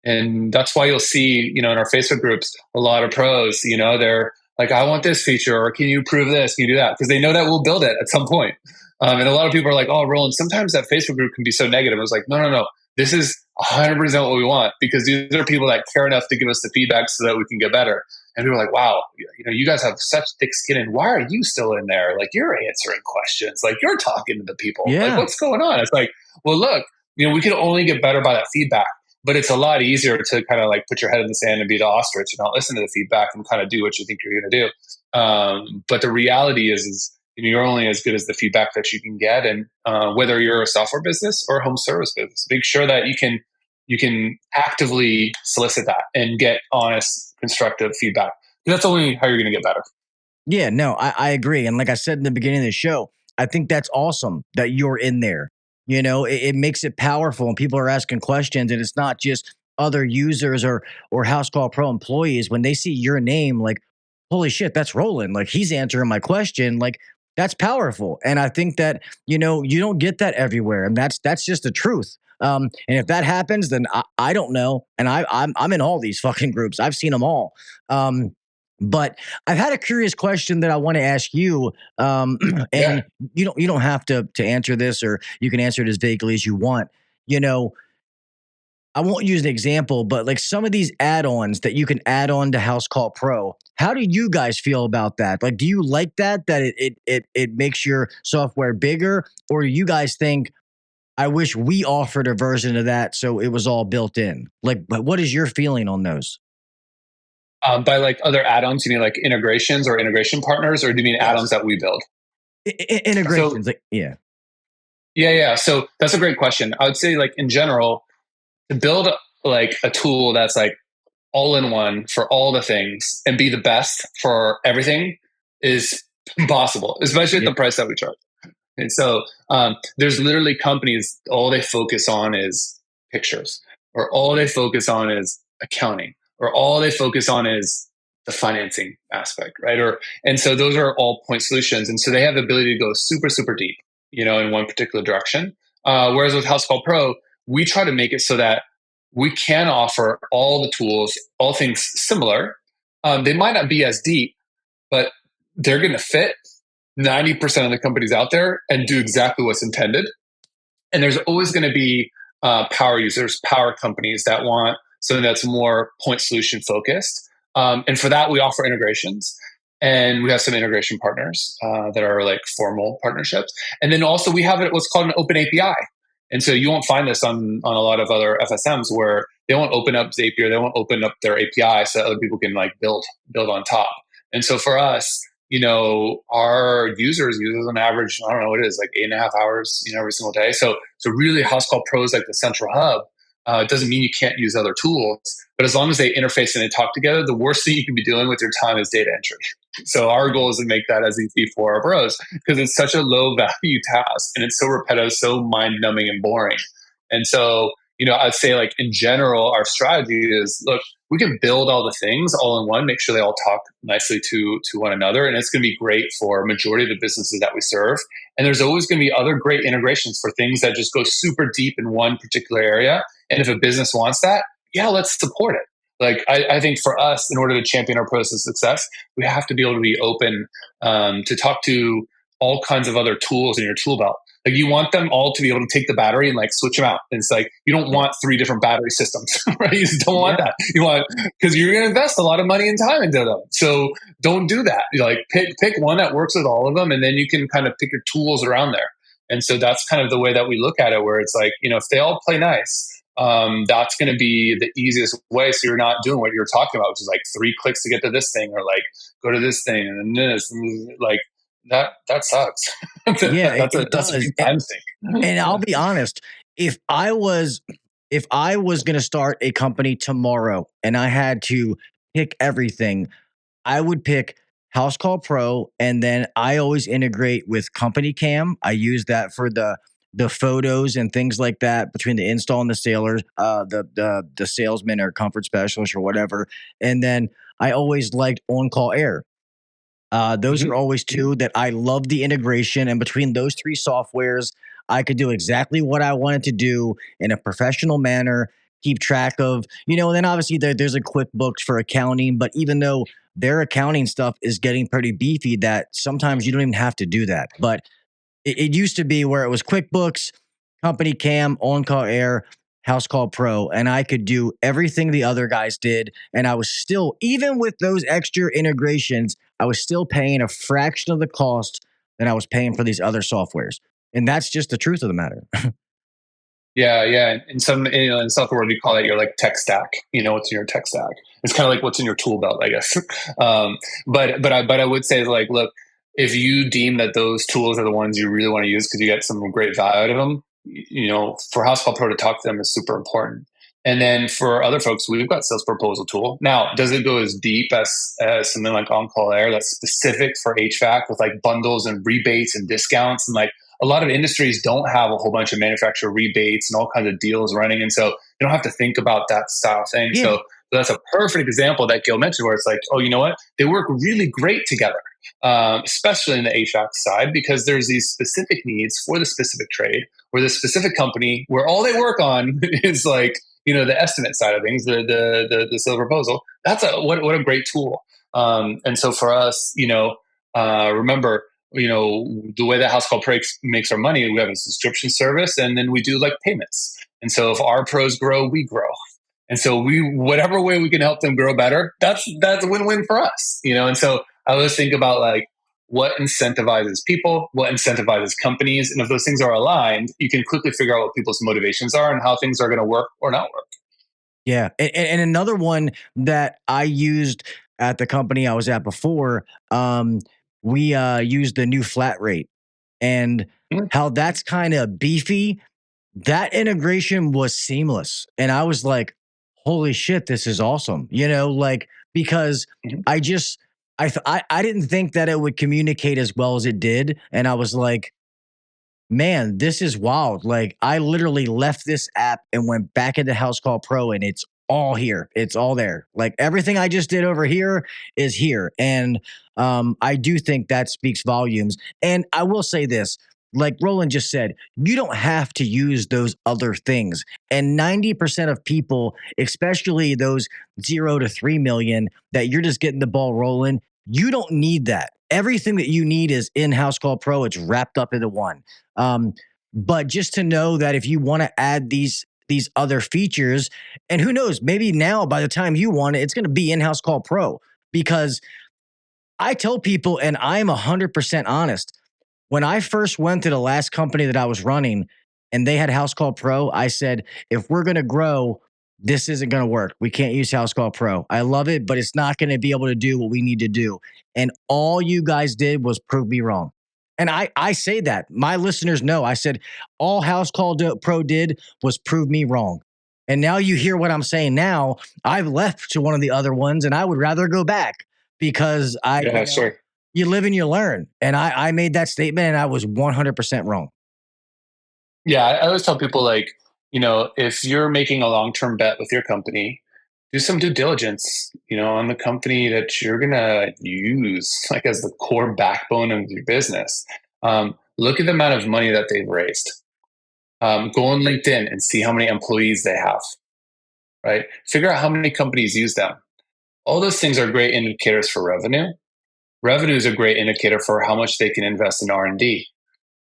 And that's why you'll see, in our Facebook groups, a lot of pros, they're like, I want this feature, or can you prove this? Can you do that? Because they know that we'll build it at some point. And a lot of people are like, oh, Roland, sometimes that Facebook group can be so negative. I was like, no. This is 100% what we want, because these are people that care enough to give us the feedback so that we can get better. And people are like, wow, you guys have such thick skin, and why are you still in there? Like, you're answering questions, like you're talking to the people. Yeah. Like, what's going on? It's like, well, look, we can only get better by that feedback, but it's a lot easier to kind of like put your head in the sand and be the ostrich and not listen to the feedback and kind of do what you think you're going to do. But the reality is you're only as good as the feedback that you can get. And whether you're a software business or a home service business, make sure that you can actively solicit that and get honest, constructive feedback. That's only how you're going to get better. Yeah, no, I agree. And like I said in the beginning of the show, I think that's awesome that you're in there. It makes it powerful, and people are asking questions, and it's not just other users or HouseCall Pro employees. When they see your name, like, holy shit, that's Roland. Like, he's answering my question. Like, that's powerful. And I think that, you don't get that everywhere. And that's just the truth. And if that happens, then I don't know. And I'm in all these fucking groups. I've seen them all. But I've had a curious question that I want to ask you. And you don't have to answer this, or you can answer it as vaguely as you want. I won't use an example, but like some of these add-ons that you can add on to HouseCall Pro, how do you guys feel about that? Like, do you like that it makes your software bigger, or you guys think, I wish we offered a version of that so it was all built in? Like, what is your feeling on those? By like other add-ons, you mean like integrations or integration partners, or do you mean add-ons that we build? Integrations, Yeah. So that's a great question. I would say, like, in general, to build like a tool that's like all in one for all the things and be the best for everything is impossible, especially at the price that we charge. And so there's literally companies, all they focus on is pictures, or all they focus on is accounting, or all they focus on is the financing aspect, right? And so those are all point solutions. And so they have the ability to go super, super deep, in one particular direction. Whereas with HouseCall Pro, we try to make it so that we can offer all the tools, all things similar. They might not be as deep, but they're going to fit 90% of the companies out there and do exactly what's intended. And there's always going to be power users, power companies that want something that's more point solution focused. And for that, we offer integrations. And we have some integration partners that are like formal partnerships. And then also we have what's called an open API. And so you won't find this on a lot of other FSMs where they won't open up Zapier, they won't open up their API so that other people can like build on top. And so for us, our users use on average, I don't know what it is, like 8.5 hours, every single day. So really HouseCall Pro is like the central hub. It doesn't mean you can't use other tools, but as long as they interface and they talk together, the worst thing you can be doing with your time is data entry. So our goal is to make that as easy for our pros because it's such a low value task and it's so repetitive, so mind numbing and boring. And so, I'd say like in general, our strategy is, look, we can build all the things all in one, make sure they all talk nicely to one another. And it's going to be great for a majority of the businesses that we serve. And there's always going to be other great integrations for things that just go super deep in one particular area. And if a business wants that, yeah, let's support it. Like, I think for us, in order to champion our process success, we have to be able to be open to talk to all kinds of other tools in your tool belt. Like, you want them all to be able to take the battery and like switch them out. And it's like, you don't want 3 different battery systems, right? You just don't want that. You want, because you're going to invest a lot of money and time into them. So don't do that. Like, pick one that works with all of them, and then you can kind of pick your tools around there. And so that's kind of the way that we look at it, where it's like, if they all play nice, that's going to be the easiest way. So you're not doing what you're talking about, which is like 3 clicks to get to this thing, or like go to this thing and then this, and like that sucks. Yeah, that's it a does. big time sink. And I'll be honest, if I was going to start a company tomorrow and I had to pick everything, I would pick HouseCall Pro, and then I always integrate with CompanyCam. I use that for the photos and things like that between the install and the sailors, the salesman or comfort specialist or whatever. And then I always liked On-Call Air. Those are always 2 that I love the integration. And between those 3 softwares, I could do exactly what I wanted to do in a professional manner, keep track of, and then obviously there's a QuickBooks for accounting, but even though their accounting stuff is getting pretty beefy, that sometimes you don't even have to do that. But it used to be where it was QuickBooks, CompanyCam, On-Call Air, HouseCall Pro, and I could do everything the other guys did. And I was still, even with those extra integrations, I was still paying a fraction of the cost that I was paying for these other softwares. And that's just the truth of the matter. Yeah. In software world, we call it your like tech stack. What's in your tech stack? It's kind of like what's in your tool belt, I guess. But I would say, like, look, if you deem that those tools are the ones you really want to use because you get some great value out of them, for HouseCall Pro to talk to them is super important. And then for other folks, we've got sales proposal tool. Now, does it go as deep as something like On-Call Air that's specific for HVAC with like bundles and rebates and discounts? And like a lot of industries don't have a whole bunch of manufacturer rebates and all kinds of deals running. And so you don't have to think about that style thing. Yeah. So that's a perfect example that Gil mentioned, where it's like, oh, you know what? They work really great together, especially in the HVAC side, because there's these specific needs for the specific trade, where the specific company, where all they work on is like, the estimate side of things, the sales proposal. That's what a great tool. And so for us, remember, the way that HouseCall Pro makes our money, we have a subscription service, and then we do like payments. And so if our pros grow, we grow. And so whatever way we can help them grow better, that's a win-win for us, And so I always think about like what incentivizes people, what incentivizes companies. And if those things are aligned, you can quickly figure out what people's motivations are and how things are going to work or not work. Yeah. And another one that I used at the company I was at before, we used the new flat rate, and how that's kind of beefy. That integration was seamless. And I was like, holy shit, this is awesome. Because I didn't think that it would communicate as well as it did. And I was like, man, this is wild. Like, I literally left this app and went back into HouseCall Pro, and it's all here. It's all there. Like, everything I just did over here is here. And I do think that speaks volumes. And I will say this, like Roland just said, you don't have to use those other things. And 90% of people, especially those 0 to 3 million, that you're just getting the ball rolling, You don't need that. Everything that you need is in HouseCall Pro. It's wrapped up into one. But just to know that if you want to add these other features, and who knows, maybe now by the time you want it, it's going to be in HouseCall Pro. Because I tell people, and I'm 100% honest, when I first went to the last company that I was running and they had HouseCall Pro, I said, if we're going to grow, this isn't going to work. We can't use HouseCall Pro. I love it, but it's not going to be able to do what we need to do. And all you guys did was prove me wrong. And I say that. My listeners know. I said, all HouseCall Pro did was prove me wrong. And now you hear what I'm saying now. I've left to one of the other ones and I would rather go back because Sure. You live and you learn. And I made that statement and I was 100% wrong. Yeah, I always tell people, like, if you're making a long-term bet with your company, do some due diligence, on the company that you're gonna use, like, as the core backbone of your business. Look at the amount of money that they've raised. Go on LinkedIn and see how many employees they have. Right? Figure out how many companies use them. All those things are great indicators for revenue. Revenue is a great indicator for how much they can invest in R&D.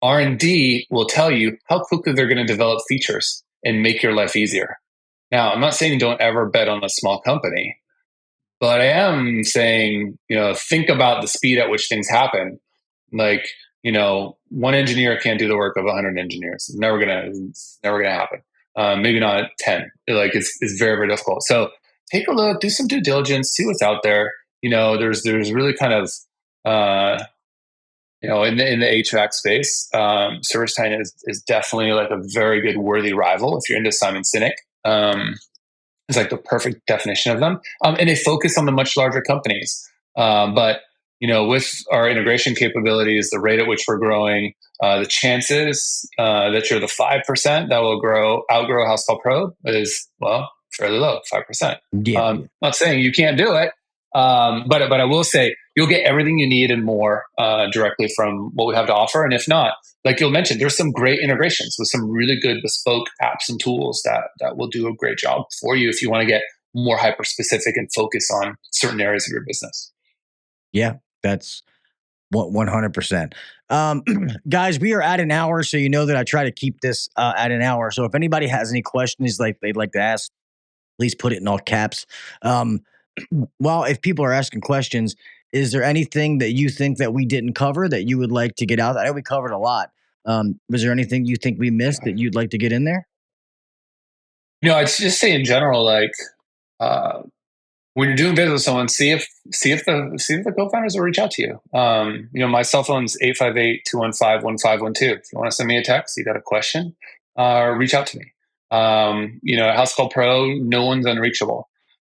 R&D will tell you how quickly they're going to develop features and make your life easier. Now, I'm not saying don't ever bet on a small company, but I am saying, think about the speed at which things happen. Like, one engineer can't do the work of 100 engineers. It's never gonna happen. Maybe not 10. Like, it's very, very difficult. So take a look, do some due diligence, see what's out there. There's really kind of, in the HVAC space, ServiceTitan is definitely like a very good worthy rival if you're into Simon Sinek. It's like the perfect definition of them. And they focus on the much larger companies. But with our integration capabilities, the rate at which we're growing, the chances that you're the 5% that will outgrow HouseCall Pro is, well, fairly low, 5%. Yeah. Not saying you can't do it, but I will say you'll get everything you need and more directly from what we have to offer. And if not, like you'll mention, there's some great integrations with some really good bespoke apps and tools that will do a great job for you if you want to get more hyper specific and focus on certain areas of your business. Yeah, that's 100%. Guys, we are at an hour, so you know that I try to keep this at an hour. So if anybody has any questions like they'd like to ask, please put it in all caps. Well, if people are asking questions, is there anything that you think that we didn't cover that you would like to get out? I know we covered a lot. Was there anything you think we missed that you'd like to get in there? I'd just say in general, like, when you're doing business with someone, see if the co-founders will reach out to you. My cell phone's 858-215-1512. If you want to send me a text, you got a question, reach out to me. At HouseCall Pro, no one's unreachable.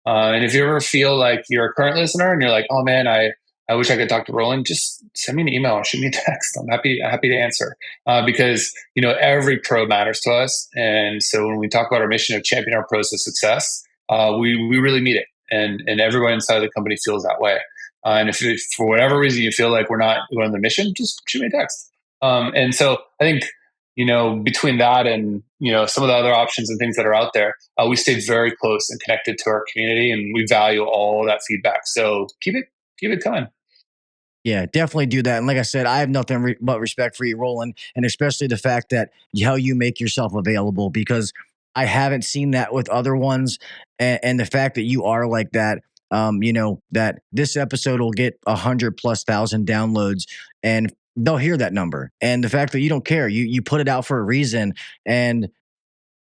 And if you ever feel like you're a current listener and you're like, oh man, I wish I could talk to Roland, just send me an email or shoot me a text. I'm happy to answer. Because every pro matters to us. And so when we talk about our mission of champion our pros to success, we really mean it. And everyone inside of the company feels that way. And if for whatever reason you feel like we're not going on the mission, just shoot me a text. And so I think, between that and, some of the other options and things that are out there, we stay very close and connected to our community, and we value all that feedback. So keep it coming. Yeah, definitely do that. And like I said, I have nothing but respect for you, Roland, and especially the fact that how you make yourself available, because I haven't seen that with other ones. And the fact that you are like that, that this episode will get 100,000+ downloads and they'll hear that number. And the fact that you don't care, you put it out for a reason. And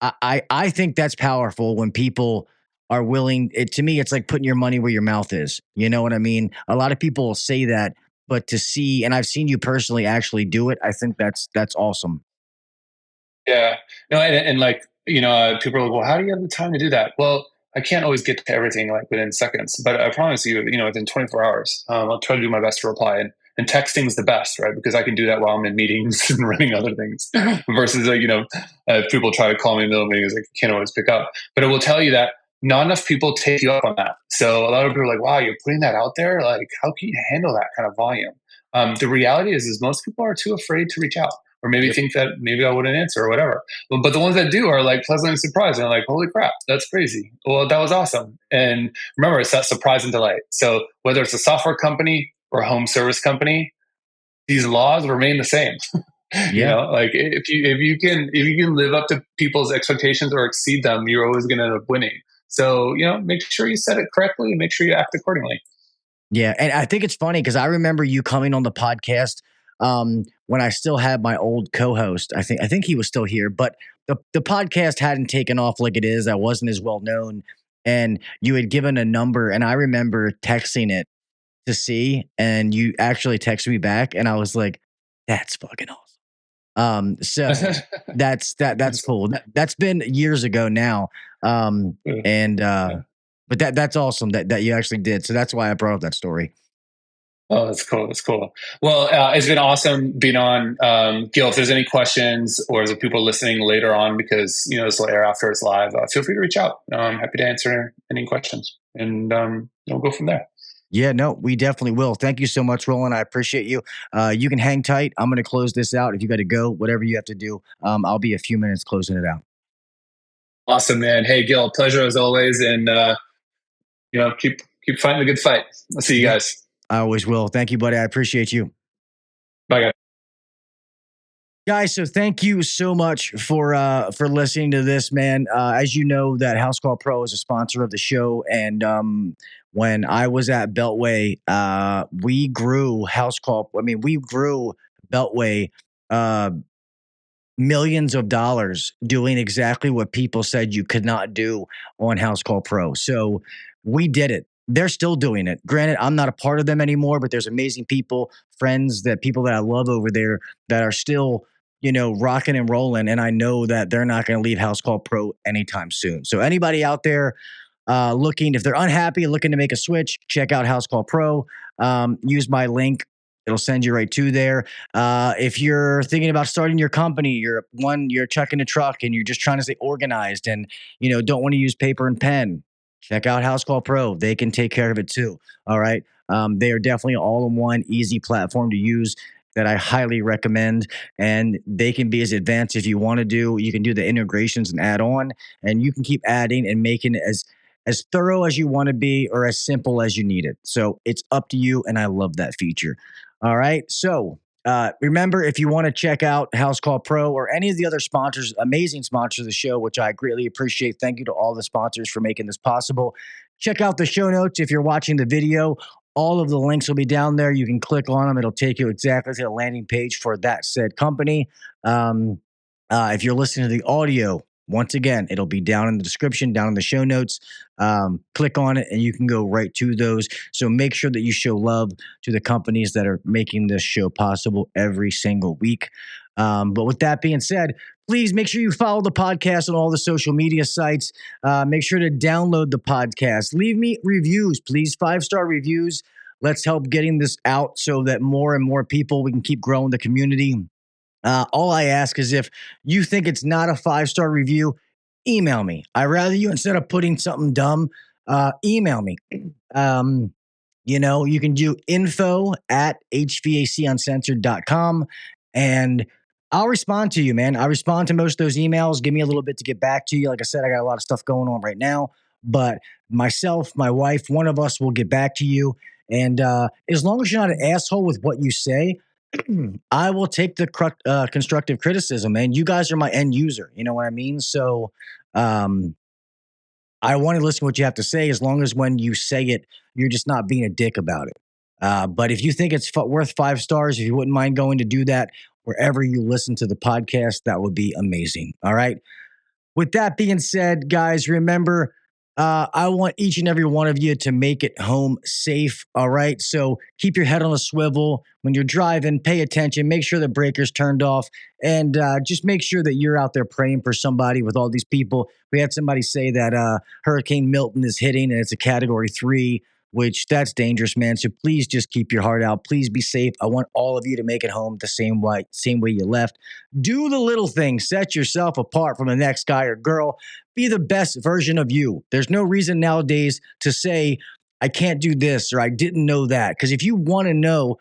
I think that's powerful when people are willing. To me, it's like putting your money where your mouth is. You know what I mean? A lot of people say that, but to see, and I've seen you personally actually do it, I think that's awesome. Yeah. No, and like, people are like, well, how do you have the time to do that? Well, I can't always get to everything like within seconds, but I promise you, within 24 hours, I'll try to do my best to reply. And texting's the best, right? Because I can do that while I'm in meetings and running other things versus like, people try to call me in the middle of meetings, like, can't always pick up. But I will tell you that not enough people take you up on that. So a lot of people are like, wow, you're putting that out there. Like, how can you handle that kind of volume? The reality is most people are too afraid to reach out. or maybe think that maybe I wouldn't answer or whatever. But the ones that do are like pleasantly surprised and like, holy crap, that's crazy. Well, that was awesome. And remember, it's that surprise and delight. So whether it's a software company or a home service company, these laws remain the same. Like if you can live up to people's expectations or exceed them, you're always going to end up winning. So, make sure you set it correctly and make sure you act accordingly. Yeah. And I think it's funny because I remember you coming on the podcast when I still had my old co-host. I think he was still here, but the podcast hadn't taken off like it is. I wasn't as well known. And you had given a number, and I remember texting it to see, and you actually texted me back, and I was like, that's fucking awesome. So that's cool. That's been years ago now. But that's awesome that you actually did. So that's why I brought up that story. Oh, that's cool. That's cool. Well, it's been awesome being on. Gil, if there's any questions or if people listening later on, because, this will air after it's live, feel free to reach out. I'm happy to answer any questions, and we'll go from there. Yeah, no, we definitely will. Thank you so much, Roland. I appreciate you. You can hang tight. I'm going to close this out. If you got to go, whatever you have to do, I'll be a few minutes closing it out. Awesome, man. Hey, Gil, pleasure as always. And, keep fighting the good fight. I'll see you guys. I always will. Thank you, buddy. I appreciate you. Bye, guys. Guys, so thank you so much for listening to this, man. As you know, that HouseCall Pro is a sponsor of the show, and when I was at Beltway, we grew HouseCall. I mean, we grew Beltway millions of dollars doing exactly what people said you could not do on HouseCall Pro. So we did it. They're still doing it. Granted, I'm not a part of them anymore, but there's amazing people, friends, people that I love over there that are still, rocking and rolling. And I know that they're not going to leave HouseCall Pro anytime soon. So anybody out there looking, if they're unhappy, looking to make a switch, check out HouseCall Pro. Use my link. It'll send you right to there. If you're thinking about starting your company, you're checking a truck and you're just trying to stay organized and, don't want to use paper and pen, check out HouseCall Pro. They can take care of it too. All right. They are definitely all-in-one, easy platform to use that I highly recommend. And they can be as advanced if you want to do. You can do the integrations and add on, and you can keep adding and making it as thorough as you want to be or as simple as you need it. So it's up to you. And I love that feature. All right. So remember, if you want to check out HouseCall Pro or any of the other sponsors, amazing sponsors of the show, which I greatly appreciate. Thank you to all the sponsors for making this possible. Check out the show notes. If you're watching the video, all of the links will be down there. You can click on them. It'll take you exactly to the landing page for that said company. If you're listening to the audio, once again, it'll be down in the description, down in the show notes. Click on it and you can go right to those. So make sure that you show love to the companies that are making this show possible every single week. But with that being said, please make sure you follow the podcast on all the social media sites. Make sure to download the podcast. Leave me reviews, please. 5-star reviews. Let's help getting this out so that more and more people, we can keep growing the community. All I ask is if you think it's not a 5-star review, email me. I'd rather you, instead of putting something dumb, email me. You can do info@HVACuncensored.com and I'll respond to you, man. I respond to most of those emails. Give me a little bit to get back to you. Like I said, I got a lot of stuff going on right now, but myself, my wife, one of us will get back to you. And as long as you're not an asshole with what you say, I will take the constructive criticism, man. You guys are my end user. You know what I mean? So I want to listen to what you have to say, as long as when you say it, you're just not being a dick about it. But if you think it's worth 5 stars, if you wouldn't mind going to do that wherever you listen to the podcast, that would be amazing. All right. With that being said, guys, remember, I want each and every one of you to make it home safe. All right. So keep your head on a swivel when you're driving. Pay attention. Make sure the breaker's turned off, and just make sure that you're out there praying for somebody with all these people. We had somebody say that Hurricane Milton is hitting and it's a Category 3, which that's dangerous, man. So please just keep your heart out. Please be safe. I want all of you to make it home the same way you left. Do the little things. Set yourself apart from the next guy or girl. Be the best version of you. There's no reason nowadays to say, I can't do this or I didn't know that. Because if you want to know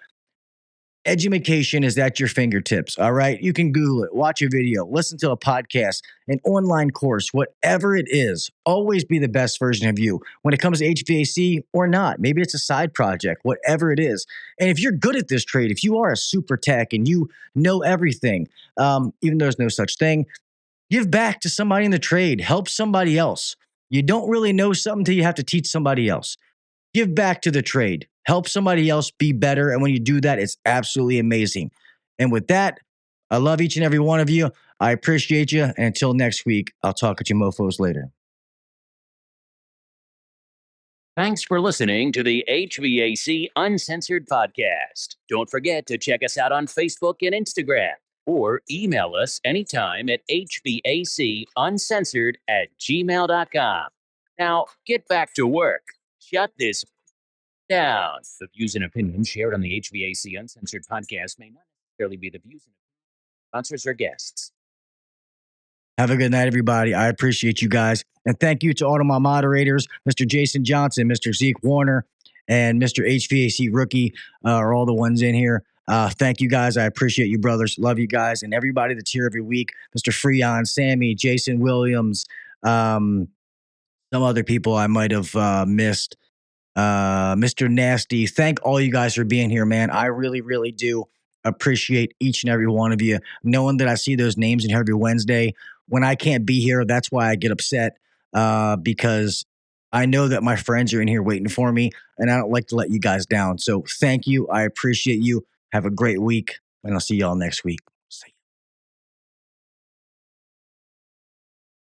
Education is at your fingertips, all right? You can Google it, watch a video, listen to a podcast, an online course, whatever it is. Always be the best version of you when it comes to HVAC or not. Maybe it's a side project, whatever it is. And if you're good at this trade, if you are a super tech and you know everything, even though there's no such thing, give back to somebody in the trade, help somebody else. You don't really know something until you have to teach somebody else. Give back to the trade. Help somebody else be better. And when you do that, it's absolutely amazing. And with that, I love each and every one of you. I appreciate you. And until next week, I'll talk at you mofos later. Thanks for listening to the HVAC Uncensored podcast. Don't forget to check us out on Facebook and Instagram, or email us anytime at hvacuncensored@gmail.com. Now, get back to work. Shut this down. The views and opinions shared on the HVAC Uncensored podcast may not necessarily be the views and sponsors or guests. Have a good night, everybody. I appreciate you guys. And thank you to all of my moderators, Mr. Jason Johnson, Mr. Zeke Warner, and Mr. HVAC Rookie are all the ones in here. Thank you guys. I appreciate you, brothers. Love you guys. And everybody that's here every week, Mr. Freon, Sammy, Jason Williams, some other people I might have missed. Mr. Nasty, thank all you guys for being here, man. I really, really do appreciate each and every one of you. Knowing that I see those names in here every Wednesday. When I can't be here, that's why I get upset, because I know that my friends are in here waiting for me, and I don't like to let you guys down. So thank you. I appreciate you. Have a great week, and I'll see y'all next week.